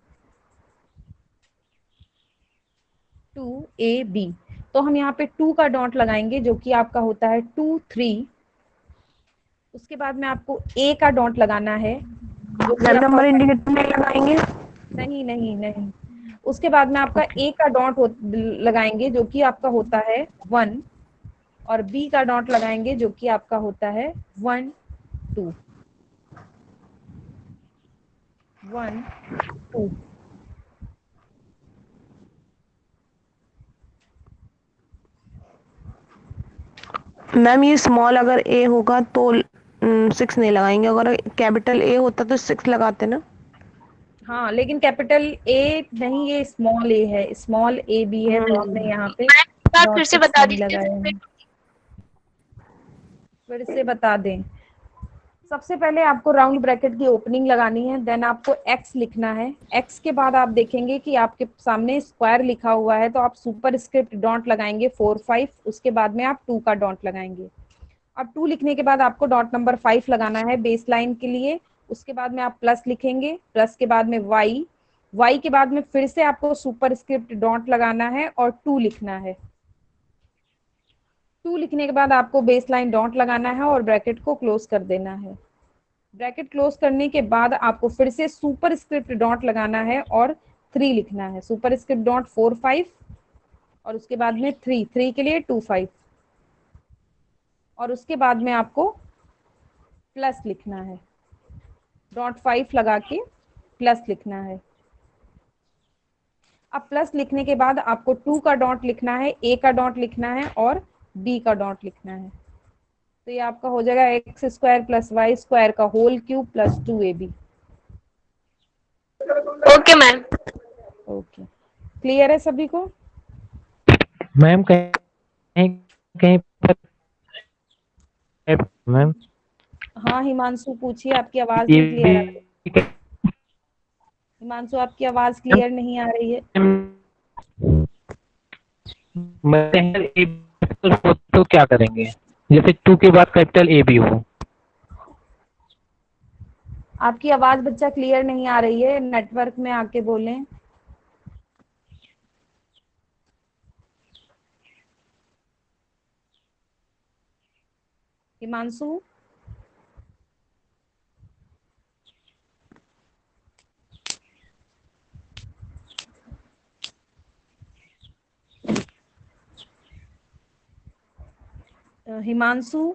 2ab, तो हम यहाँ पे 2 का डॉट लगाएंगे जो कि आपका होता है 2 3। उसके बाद में आपको a का डॉट लगाना है जो कि आपका नंबर इंडिकेटर नहीं लगाएंगे? नहीं नहीं नहीं, उसके बाद में आपका a का डॉट लगाएंगे जो कि आपका होता है 1 और b का डॉट लगाएंगे जो कि आपका होता है 1 2 1 2। मैम ये स्मॉल अगर ए होगा तो 6 नहीं लगाएंगे, अगर कैपिटल ए होता तो 6 लगाते ना। हाँ लेकिन कैपिटल ए नहीं, ये स्मॉल ए है, स्मॉल ए भी है, तो हमने यहाँ पे फिर डॉट से 6 बता नहीं दीजिए। लगाया है। फिर से बता दें, सबसे पहले आपको राउंड ब्रैकेट की ओपनिंग लगानी है, देन आपको x लिखना है। x के बाद आप देखेंगे कि आपके सामने स्क्वायर लिखा हुआ है, तो आप सुपर स्क्रिप्ट डॉट लगाएंगे 4 5, उसके बाद में आप 2 का डॉट लगाएंगे। अब 2 लिखने के बाद आपको डॉट नंबर 5 लगाना है बेस लाइन के लिए, उसके बाद में आप प्लस लिखेंगे, प्लस के बाद में y के बाद में फिर से आपको सुपर स्क्रिप्ट डॉट लगाना है और 2 लिखना है। 2 लिखने के बाद आपको बेस लाइन डॉट लगाना है और ब्रैकेट को क्लोज कर देना है। ब्रैकेट क्लोज करने के बाद आपको फिर से सुपर स्क्रिप्ट डॉट लगाना है और 3 लिखना है, सुपर स्क्रिप्ट डॉट 4 5 और उसके बाद में 3 के लिए 2 5 और उसके बाद में आपको प्लस लिखना है, डॉट 5 लगा के प्लस लिखना है। अब प्लस लिखने के बाद आपको 2 का डॉट लिखना है, ए का डॉट लिखना है और बी का डॉट लिखना है। तो ये आपका हो जाएगा x square plus y square का whole cube plus 2ab। Okay ma'am. Okay, clear है सभी को? मैम कहीं कहीं पर मैम हाँ हिमांशु पूछिए, आपकी आवाज नहीं क्लियर आ रही। हिमांशु आपकी आवाज क्लियर नहीं आ रही है। तो क्या करेंगे, जैसे 2 के बाद कैपिटल ए भी हो? आपकी आवाज बच्चा क्लियर नहीं आ रही है, नेटवर्क में आके बोलें। हिमांशु हिमांशु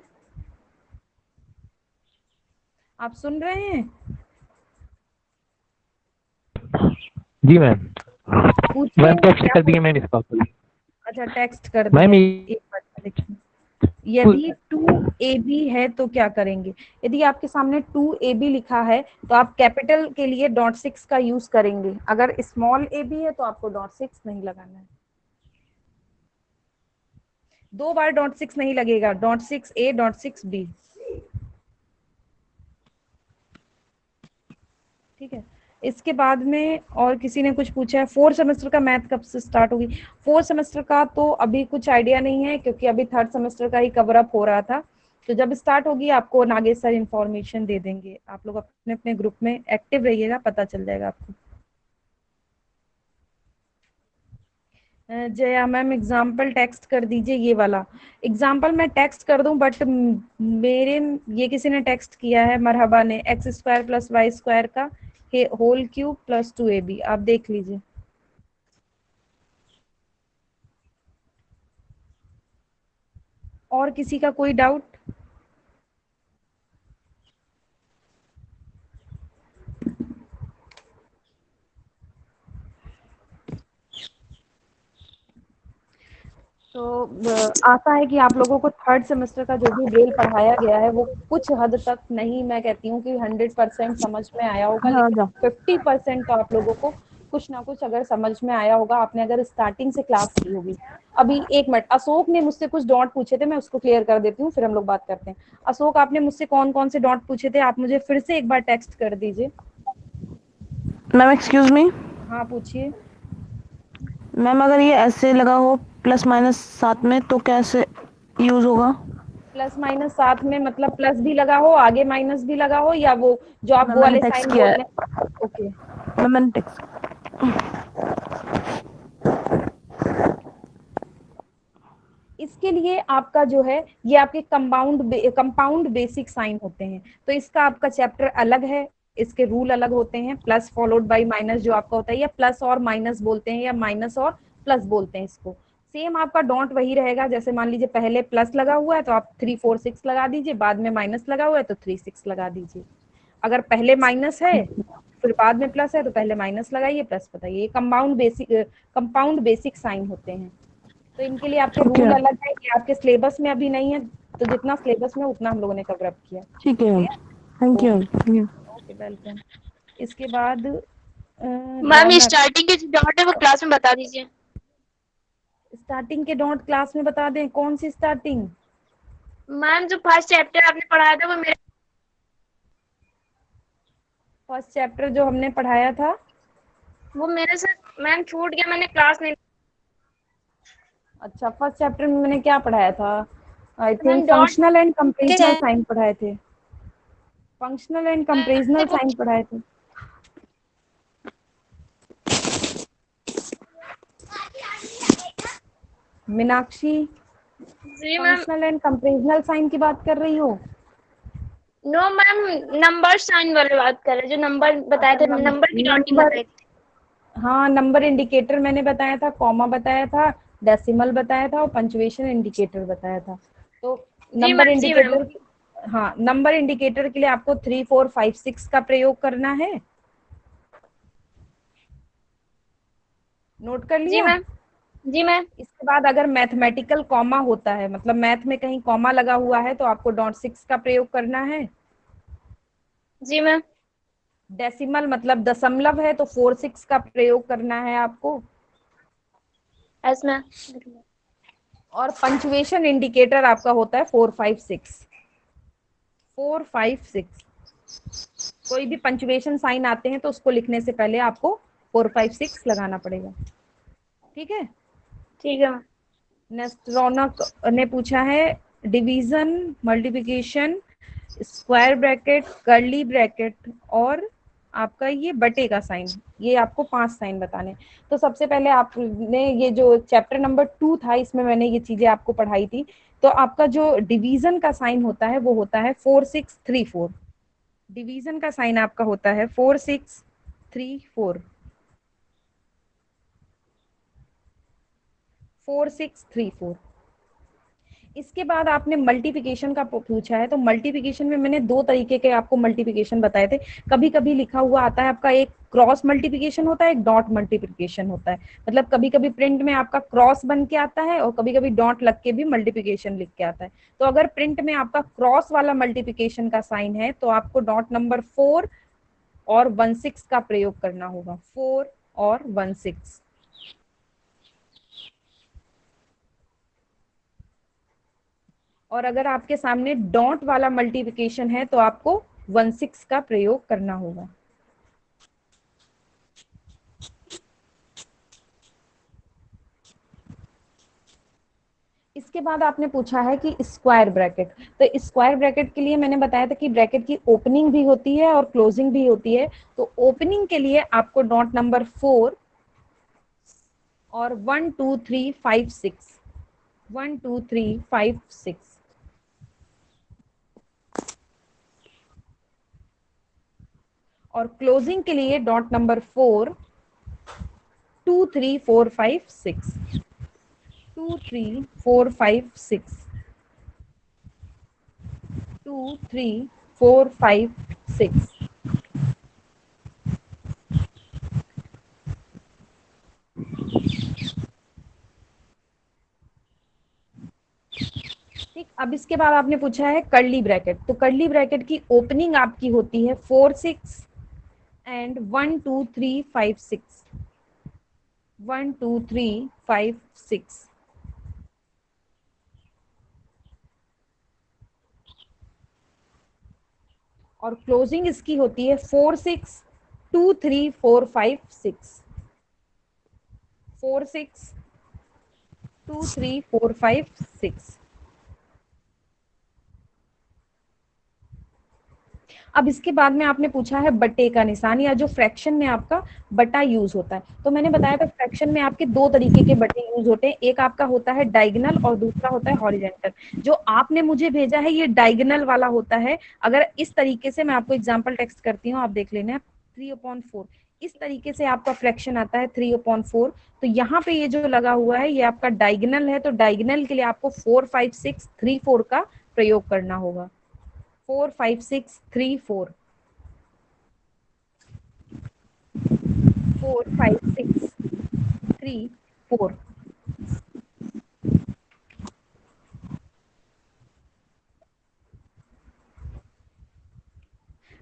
आप सुन रहे हैं? जी मैम, पूछिए मैम टेक्स्ट क्या कर दिए मैम इसका। अच्छा टेक्स्ट कर मैम दिया, एक बार देखिए। यदि 2ab है तो क्या करेंगे? यदि आपके सामने 2ab लिखा है तो आप कैपिटल के लिए डॉट 6 का यूज करेंगे। अगर स्मॉल ab है तो आपको डॉट 6 नहीं लगाना है। 2 बार डॉट 6 नहीं लगेगा, डॉट 6a डॉट 6b। ठीक है, इसके बाद में और किसी ने कुछ पूछा है 4th सेमेस्टर का मैथ कब से स्टार्ट होगी? 4th सेमेस्टर का तो अभी कुछ आइडिया नहीं है, क्योंकि अभी 3rd सेमेस्टर का ही कवर अप हो रहा था। तो जब स्टार्ट होगी आपको नागेश सर इन्फॉर्मेशन दे देंगे। आप लोग अपने अपने ग्रुप में एक्टिव रहिएगा, पता चल जाएगा आपको। जया मैम एग्जाम्पल टेक्स्ट कर दीजिए। ये वाला एग्जाम्पल मैं टेक्स्ट कर दूं, बट मेरे ये किसी ने टेक्स्ट किया है, मरहबा ने, x square plus y square का होल क्यूब प्लस 2ab। आप देख लीजिए। और किसी का कोई डाउट? तो आशा है कि आप लोगों को 3rd सेमेस्टर का जो भी ड्रिल पढ़ाया गया है वो कुछ हद तक, नहीं मैं कहती हूँ कि 100% समझ में आया होगा, हाँ, लेकिन 50% तो आप लोगों को कुछ ना कुछ अगर समझ में आया होगा, आपने अगर स्टार्टिंग से क्लास की होगी। अभी एक मिनट, अशोक ने मुझसे कुछ डॉट पूछे थे, मैं उसको क्लियर कर देती हूँ, फिर हम लोग बात करते हैं। अशोक आपने मुझसे कौन कौन से डॉट पूछे थे? आप मुझे फिर से एक बार टेक्स्ट कर दीजिए। Ma'am excuse me. हाँ पूछिए। मैम अगर ये ऐसे लगा हो प्लस माइनस साथ में तो कैसे यूज होगा? प्लस माइनस साथ में मतलब प्लस भी लगा हो, आगे माइनस भी लगा हो, या वो जो आप मैम वो मैंने वाले टेक्स्ट साइन किया बोल है। रहे हैं? ओके, मैम मैंने टेक्स्ट। इसके लिए आपका जो है ये आपके कंपाउंड बेसिक साइन होते हैं, तो इसका आपका चैप्टर अलग है, इसके रूल अलग होते हैं। प्लस फॉलोड बाय माइनस जो आपका होता है, या प्लस और माइनस बोलते हैं, या माइनस और प्लस बोलते हैं इसको। सेम आपका डॉट वही रहेगा, जैसे मान लीजिए पहले प्लस लगा हुआ है तो आप 3 4 6 लगा दीजिए, बाद में माइनस लगा हुआ है तो 3 6 लगा दीजिए। अगर पहले माइनस है फिर बाद में प्लस है तो पहले माइनस लगाइए, प्लस बताइए। ये कंपाउंड बेसिक साइन होते हैं। तो इनके लिए आपके ठीक रूल है, अलग है, ये आपके सिलेबस में अभी नहीं है, तो जितना सिलेबस में उतना हम लोगों ने कवर अप किया। ठीक है, थैंक यू। Okay welcome. इसके बाद मैम रौनक, स्टार्टिंग के जो डॉट है वो क्लास में बता दीजिए। स्टार्टिंग के डॉट क्लास में बता दें? कौन सी स्टार्टिंग? मैम जो फर्स्ट चैप्टर आपने पढ़ाया था वो मेरे फर्स्ट चैप्टर जो हमने पढ़ाया था वो मेरे से मैम छूट गया, मैंने क्लास नहीं। अच्छा, फर्स्ट चैप्टर में मैंने क्या पढ़ाया था? I think ma'am dot functional and comparisonal sign पढ़ाए थे। फंक्शनल एंड कंपेरिजनल वो साइन पढ़ाए थे। मीनाक्षी, जी ma'am. Functional and comparisonal sign की बात कर रही हो? नो मैम, नंबर साइन वाले बात कर रहे हैं, जो नंबर बताए थे, नंबर की डॉटिंग नंबर, बताई थी। हाँ नंबर इंडिकेटर मैंने बताया था, कॉमा बताया था, डेसिमल बताया था और पंचुएशन इंडिकेटर बताया था। तो जी नंबर मैम, जी मैम। इंडिकेटर, हाँ नंबर इंडिकेटर के लिए आपको 3 4 5 6 का प्रयोग करना है। नोट कर जी लिया? मैम। जी मैम। इसके बाद अगर मैथमेटिकल कॉमा होता है, मतलब मैथ में कहीं कॉमा लगा हुआ है, तो आपको डॉट 6 का प्रयोग करना है। जी मैम। डेसिमल मतलब दशमलव है तो 4 6 का प्रयोग करना है आपको। Yes ma'am. और पंचुएशन इंडिकेटर आपका होता है 4 5 6। 4 5 6 कोई भी पंचुएशन साइन आते हैं तो उसको लिखने से पहले आपको 4 5 6 लगाना पड़ेगा। ठीक है। ठीक है मैम। नेक्स्ट रौनक ने पूछा है division, multiplication, square bracket, curly bracket और आपका ये बटे का साइन, ये आपको 5 साइन बताने। तो सबसे पहले आपने ये जो चैप्टर नंबर 2 था, इसमें मैंने ये चीजें आपको पढ़ाई थी। तो आपका जो डिवीजन का साइन होता है वो होता है 4 6 3 4। डिवीजन का साइन आपका होता है 4 6 3 4। 4 6 3 4। इसके बाद आपने मल्टीप्लिकेशन का पूछा है, तो मल्टीप्लिकेशन में मैंने 2 तरीके के आपको मल्टीप्लिकेशन बताए थे। कभी कभी लिखा हुआ आता है आपका, एक क्रॉस मल्टीप्लिकेशन होता है, एक डॉट मल्टीप्लिकेशन होता है। मतलब कभी कभी प्रिंट में आपका क्रॉस बन के आता है और कभी कभी डॉट लग के भी मल्टीप्लिकेशन लिख के आता है। तो अगर प्रिंट में आपका क्रॉस वाला मल्टीप्लिकेशन का साइन है तो आपको डॉट नंबर 4 और 1 6 का प्रयोग करना होगा। 4 और 1 6। और अगर आपके सामने डॉट वाला मल्टीप्लिकेशन है तो आपको 1 6 का प्रयोग करना होगा। इसके बाद आपने पूछा है कि स्क्वायर ब्रैकेट। तो स्क्वायर ब्रैकेट के लिए मैंने बताया था कि ब्रैकेट की ओपनिंग भी होती है और क्लोजिंग भी होती है। तो ओपनिंग के लिए आपको डॉट नंबर 4 और 1 2 3 5 6, 1 2 3 5 6। और क्लोजिंग के लिए डॉट नंबर 4 2 3 4 5 6, 2 3 4 5 6, 2 3 4 5 6। ठीक, अब इसके बाद आपने पूछा है कर्ली ब्रैकेट। तो कर्ली ब्रैकेट की ओपनिंग आपकी होती है 4 6 एंड 1 2 3 5 6, 1 2 3 5 6। और क्लोजिंग इसकी होती है 4 6 2 3 4 5 6, 4 6 2 3 4 5 6। अब इसके बाद में आपने पूछा है बटे का निशान, या जो फ्रैक्शन में आपका बटा यूज होता है। तो मैंने बताया था फ्रैक्शन में आपके 2 तरीके के बटे यूज होते हैं, एक आपका होता है डायगोनल और दूसरा होता है हॉरिजॉन्टल। जो आपने मुझे भेजा है ये डायगोनल वाला होता है। अगर इस तरीके से, मैं आपको एग्जाम्पल टेक्स्ट करती हूँ, आप देख लेना। 3/4 इस तरीके से आपका फ्रैक्शन आता है 3/4। तो यहाँ पे ये जो लगा हुआ है ये आपका डायगोनल है। तो डायगोनल के लिए आपको 4 5 6 3 4 का प्रयोग करना होगा। 4 5 6 3 4, 4 5 6 3 4।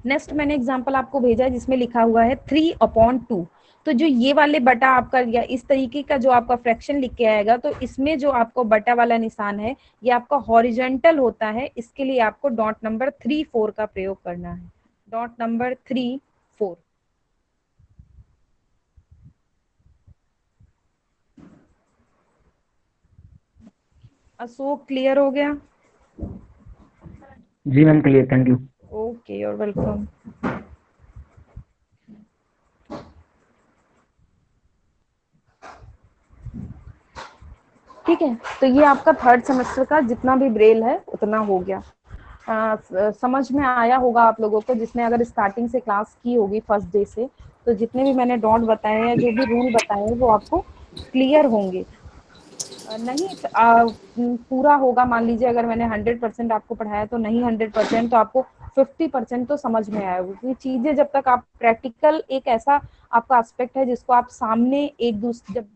नेक्स्ट मैंने एग्जांपल आपको भेजा है जिसमें लिखा हुआ है 3/2। तो जो ये वाले बटा आपका, या इस तरीके का जो आपका फ्रैक्शन लिख के आएगा, तो इसमें जो आपको बटा वाला निशान है ये आपका हॉरिजॉन्टल होता है। इसके लिए आपको डॉट नंबर 3 4 का प्रयोग करना है। Dot number 3 4। अशोक क्लियर हो गया? जी ma'am clear, thank you. Okay, you're welcome. ठीक है, तो ये आपका 3rd सेमेस्टर का जितना भी ब्रेल है उतना हो गया। समझ में आया होगा आप लोगों को, जिसने अगर स्टार्टिंग से क्लास की होगी फर्स्ट डे से, तो जितने भी मैंने डॉट बताए हैं या जो भी रूल बताए हैं वो आपको क्लियर होंगे। नहीं पूरा होगा, मान लीजिए अगर मैंने 100% आपको पढ़ाया तो नहीं 100%, तो आपको 50% तो समझ में आएगा, क्योंकि चीजें जब तक आप प्रैक्टिकल, एक ऐसा आपका एस्पेक्ट है जिसको आप सामने एक दूसरे, जब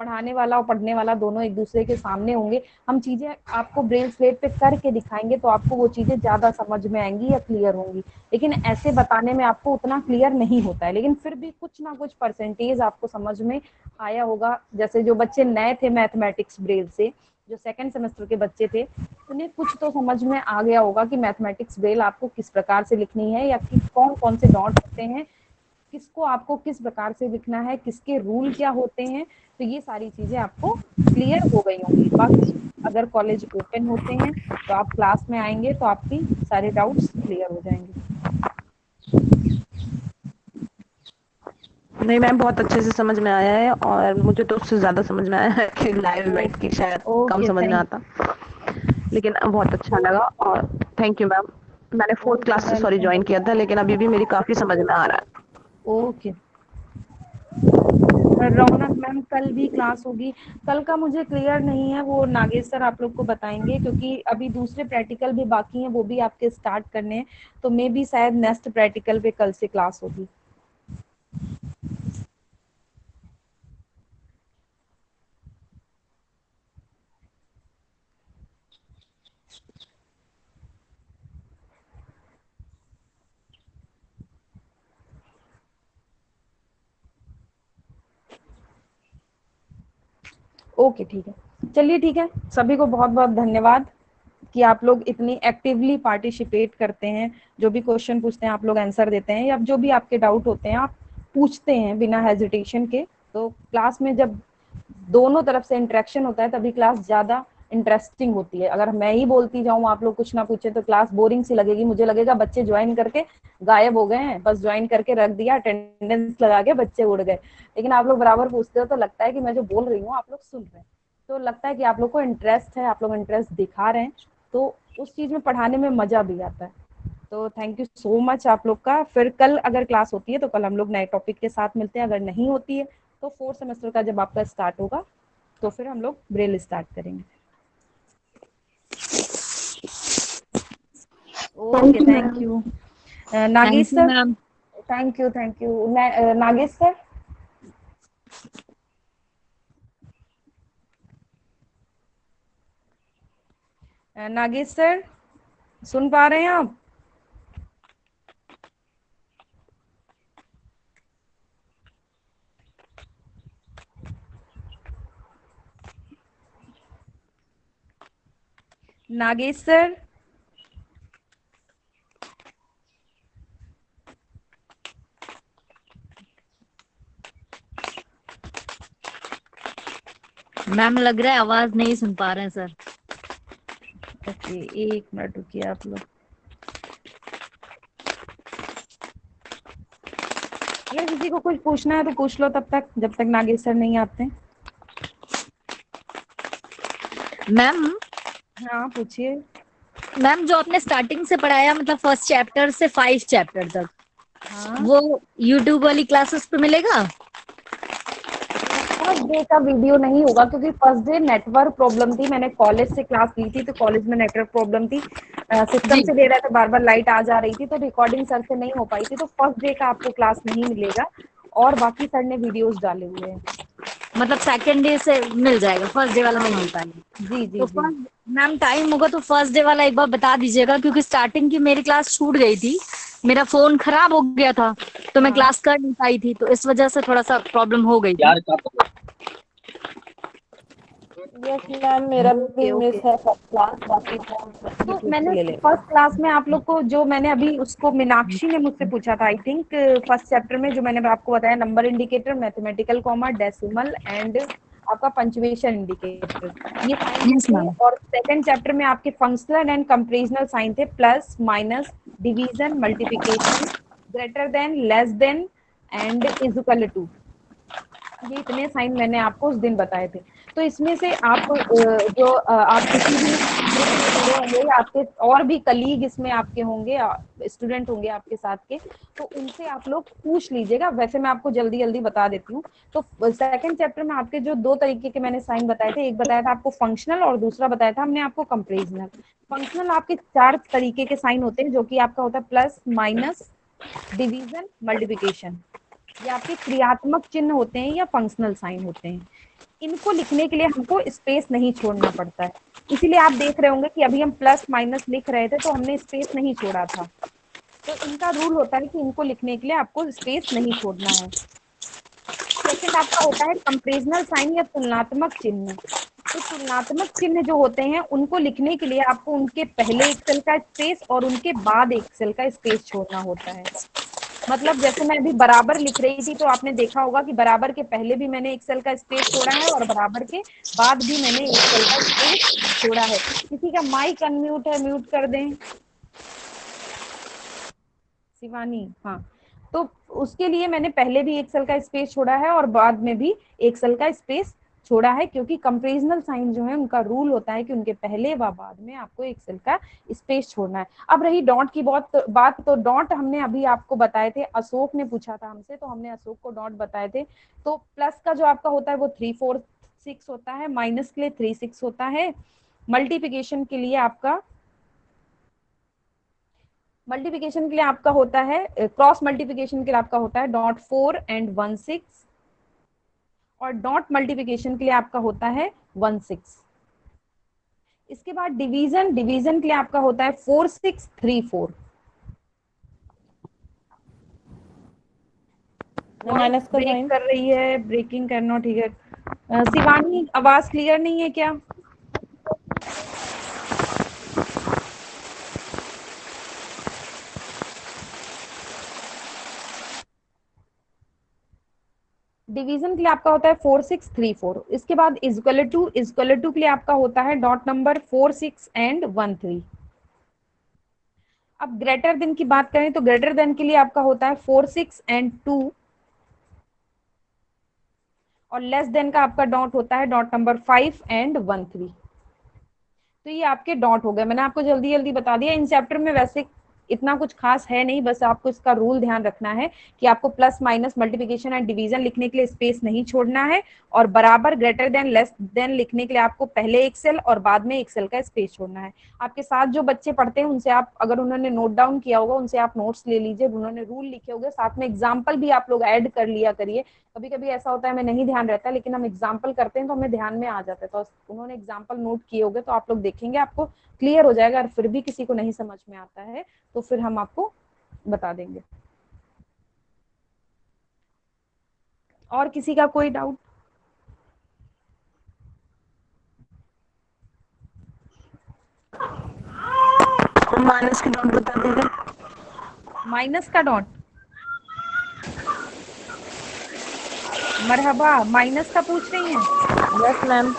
पढ़ाने वाला और पढ़ने वाला दोनों एक दूसरे के सामने होंगे, हम चीजें आपको ब्रेल स्लेट पे करके दिखाएंगे तो आपको वो चीजें ज्यादा समझ में आएंगी या क्लियर होंगी। लेकिन ऐसे बताने में आपको उतना क्लियर नहीं होता है, लेकिन फिर भी कुछ ना कुछ परसेंटेज आपको समझ में आया होगा। जैसे जो बच्चे नए थे मैथमेटिक्स ब्रेल से, जो सेकंड सेमेस्टर के बच्चे थे, उन्हें कुछ तो समझ में आ गया होगा कि मैथमेटिक्स ब्रेल आपको किस प्रकार से लिखनी है, या कि कौन कौन से डॉट होते हैं, किसको आपको किस प्रकार से लिखना है, किसके रूल क्या होते हैं। तो ये सारी चीजें आपको क्लियर हो गई होंगी। बाकी अगर कॉलेज ओपन होते हैं तो आप क्लास में आएंगे तो आपकी सारे डाउट्स क्लियर हो जाएंगे। नहीं मैम, बहुत अच्छे से समझ में आया है, और मुझे तो उससे ज्यादा समझ में आया है कि लाइव बैठ के शायद कम ओके, समझ में थैंक आता, लेकिन बहुत अच्छा लगा। और थैंक यू मैम। मैंने 4th क्लास से सॉरी ज्वाइन किया था, लेकिन अभी भी मेरी काफी समझ में आ रहा है। ओके। रौनक मैम, कल भी क्लास होगी? कल का मुझे क्लियर नहीं है, वो नागेश सर आप लोग को बताएंगे, क्योंकि अभी दूसरे प्रैक्टिकल भी बाकी हैं, वो भी आपके स्टार्ट करने हैं, तो मे बी शायद नेक्स्ट प्रैक्टिकल पे कल से क्लास होगी। ओके, ठीक है, चलिए ठीक है। सभी को बहुत बहुत धन्यवाद कि आप लोग इतनी एक्टिवली पार्टिसिपेट करते हैं, जो भी क्वेश्चन पूछते हैं आप लोग आंसर देते हैं, या जो भी आपके डाउट होते हैं आप पूछते हैं बिना हेजिटेशन के। तो क्लास में जब दोनों तरफ से इंटरेक्शन होता है तभी क्लास ज्यादा इंटरेस्टिंग होती है। अगर मैं ही बोलती जाऊं, आप लोग कुछ ना पूछे, तो क्लास बोरिंग सी लगेगी, मुझे लगेगा बच्चे ज्वाइन करके गायब हो गए हैं, बस ज्वाइन करके रख दिया, अटेंडेंस लगा के बच्चे उड़ गए। लेकिन आप लोग बराबर पूछते हो तो लगता है कि मैं जो बोल रही हूँ आप लोग सुन रहे हैं, तो लगता है कि आप लोग को इंटरेस्ट है, आप लोग इंटरेस्ट दिखा रहे हैं, तो उस चीज में पढ़ाने में मजा भी आता है। तो थैंक यू सो मच आप लोग का। फिर कल अगर क्लास होती है तो कल हम लोग नए टॉपिक के साथ मिलते हैं, अगर नहीं होती है तो 4th सेमेस्टर का जब आपका स्टार्ट होगा तो फिर हम लोग ब्रेल स्टार्ट करेंगे। Okay, thank you Nagesh sir. Ma'am. Thank you Nagesh sir. Nagesh sir, सुन पा रहे हैं आप? नागेश सर। मैम लग रहा है आवाज नहीं सुन पा रहे हैं सर। ओके, एक मिनट रुकिए आप लोग। अगर किसी को कुछ पूछना है तो पूछ लो तब तक, जब तक नागेश सर नहीं आते। मैम। हाँ, पूछिए। मैम, जो आपने स्टार्टिंग से पढ़ाया, मतलब फर्स्ट चैप्टर से 5 चैप्टर तक, हाँ, वो यूट्यूब वाली क्लासेस पे मिलेगा? फर्स्ट डे का वीडियो नहीं होगा, क्योंकि फर्स्ट डे नेटवर्क प्रॉब्लम थी, मैंने कॉलेज से क्लास ली थी तो कॉलेज में नेटवर्क प्रॉब्लम थी, सिस्टम जी। से दे रहा था, बार बार लाइट आ जा रही थी, तो रिकॉर्डिंग सर से नहीं हो पाई थी, तो फर्स्ट डे का आपको क्लास नहीं मिलेगा, और बाकी सर ने वीडियोस डाले हुए हैं। मतलब सेकेंड डे से मिल जाएगा, फर्स्ट डे वाला हाँ नहीं हाँ, मिल पाएगा? जी जी तो जी। फर्स्ट मैम टाइम होगा तो फर्स्ट डे वाला एक बार बता दीजिएगा, क्योंकि स्टार्टिंग की मेरी क्लास छूट गई थी, मेरा फोन खराब हो गया था, तो मैं हाँ, क्लास कर नहीं पाई थी, तो इस वजह से थोड़ा सा प्रॉब्लम हो गई थी। यस मैम, मेरा भी ओके मिस ओके। है फर्स्ट क्लास, बाकी तो तो यूट्यूब से मैंने ले लेंगे। फर्स्ट क्लास में आप लोग को, जो मैंने अभी उसको मीनाक्षी ने मुझसे पूछा था, आई थिंक फर्स्ट चैप्टर में जो मैंने आपको बताया, number indicator, mathematical comma, decimal and आपका पंचुएशन इंडिकेटर, ये साइन यस थे। मैम। और सेकंड चैप्टर में आपके फंक्शनल एंड कंपेरिजनल साइन थे, plus minus, division, multiplication, greater than, less than and is equal to, ये इतने साइन मैंने आपको उस दिन बताए थे। तो इसमें से आप जो आप किसी भी ग्रुप में जुड़े होंगे या आपके और भी कलीग इसमें आपके होंगे, स्टूडेंट होंगे आपके साथ के, तो उनसे आप लोग पूछ लीजिएगा। वैसे मैं आपको जल्दी जल्दी बता देती हूँ। तो सेकंड चैप्टर में आपके जो 2 तरीके के मैंने साइन बताए थे, एक बताया था आपको फंक्शनल और दूसरा बताया था हमने आपको कंपेरिजनल। फंक्शनल आपके 4 तरीके के साइन होते हैं, जो कि आपका होता है प्लस, माइनस, डिवीजन, मल्टीप्लिकेशन। ये आपके क्रियात्मक चिन्ह होते हैं या फंक्शनल साइन होते हैं। इनको लिखने के लिए हमको स्पेस नहीं छोड़ना पड़ता है। इसीलिए आप देख रहे होंगे कि अभी हम प्लस माइनस लिख रहे थे तो हमने स्पेस नहीं छोड़ा था। तो इनका रूल होता है कि इनको लिखने के लिए आपको स्पेस नहीं छोड़ना है। सेकंड आपका होता है कंपेरिजनल साइन या तुलनात्मक चिन्ह। तो तुलनात्मक चिन्ह जो होते हैं उनको लिखने के लिए आपको उनके पहले एक सेल का स्पेस और उनके बाद एक सेल का स्पेस छोड़ना होता है। मतलब जैसे मैं अभी बराबर लिख रही थी तो आपने देखा होगा कि बराबर के पहले भी मैंने एक सेल का स्पेस छोड़ा है और बराबर के बाद भी मैंने एक सेल का स्पेस छोड़ा है। किसी का माइक अनम्यूट है, म्यूट कर दें। शिवानी, हाँ। तो उसके लिए मैंने पहले भी एक सेल का स्पेस छोड़ा है और बाद में भी एक सेल का स्पेस छोड़ा है, क्योंकि कंपेरिजनल साइन जो है उनका रूल होता है कि उनके पहले व बाद में आपको एक सेल का स्पेस छोड़ना है। अब रही डॉट की बात, तो डॉट हमने अभी आपको बताए थे, अशोक ने पूछा था हमसे तो हमने अशोक को डॉट बताए थे। तो प्लस का जो आपका होता है वो 3 4 6 होता है, माइनस के लिए 3 6 होता है, मल्टीप्लिकेशन के लिए आपका होता है, क्रॉस मल्टीप्लिकेशन के लिए आपका होता है डॉट 4 एंड 1 6, और डॉट मल्टीप्लिकेशन के लिए आपका होता है 1 6। इसके बाद डिवीजन के लिए आपका होता है 4 6 3 4। माइनस का ब्रेक कर रही है, ब्रेकिंग करना, ठीक है। शिवानी, आवाज क्लियर नहीं है क्या? डिवीजन के लिए आपका होता है 4 6 3 4। इसके बाद इक्वल टू के लिए आपका होता है डॉट नंबर 4 6 एंड 1 3। अब ग्रेटर देन की बात करें तो ग्रेटर देन के लिए आपका होता है 4 6 एंड 2, और लेस देन का आपका डॉट होता है डॉट नंबर 5 एंड 1 3। तो ये आपके डॉट हो गए। मैंने आपको जल्दी जल्दी बता दिया। इन चैप्टर में वैसे इतना कुछ खास है नहीं, बस आपको इसका रूल ध्यान रखना है कि आपको plus minus multiplication and division लिखने के लिए स्पेस नहीं छोड़ना है, और बराबर ग्रेटर देन लेस देन लिखने के लिए आपको पहले एक सेल और बाद में एक सेल का स्पेस छोड़ना है। आपके साथ जो बच्चे पढ़ते हैं उनसे आप, अगर उन्होंने नोट डाउन किया होगा उनसे आप नोट्स ले लीजिए, उन्होंने रूल लिखे होंगे, साथ में एग्जाम्पल भी आप लोग ऐड कर लिया करिए। कभी कभी ऐसा होता है हमें नहीं ध्यान रहता, लेकिन हम एग्जाम्पल करते हैं तो हमें ध्यान में आ जाता है। तो उन्होंने एग्जाम्पल नोट किए होंगे तो आप लोग देखेंगे आपको क्लियर हो जाएगा। और फिर भी किसी को नहीं समझ में आता है तो फिर हम आपको बता देंगे। और किसी का कोई डाउट? माइनस की डॉट बता दीजिए। माइनस का डॉट, मरहबा, माइनस का पूछ रही हैं? Yes ma'am.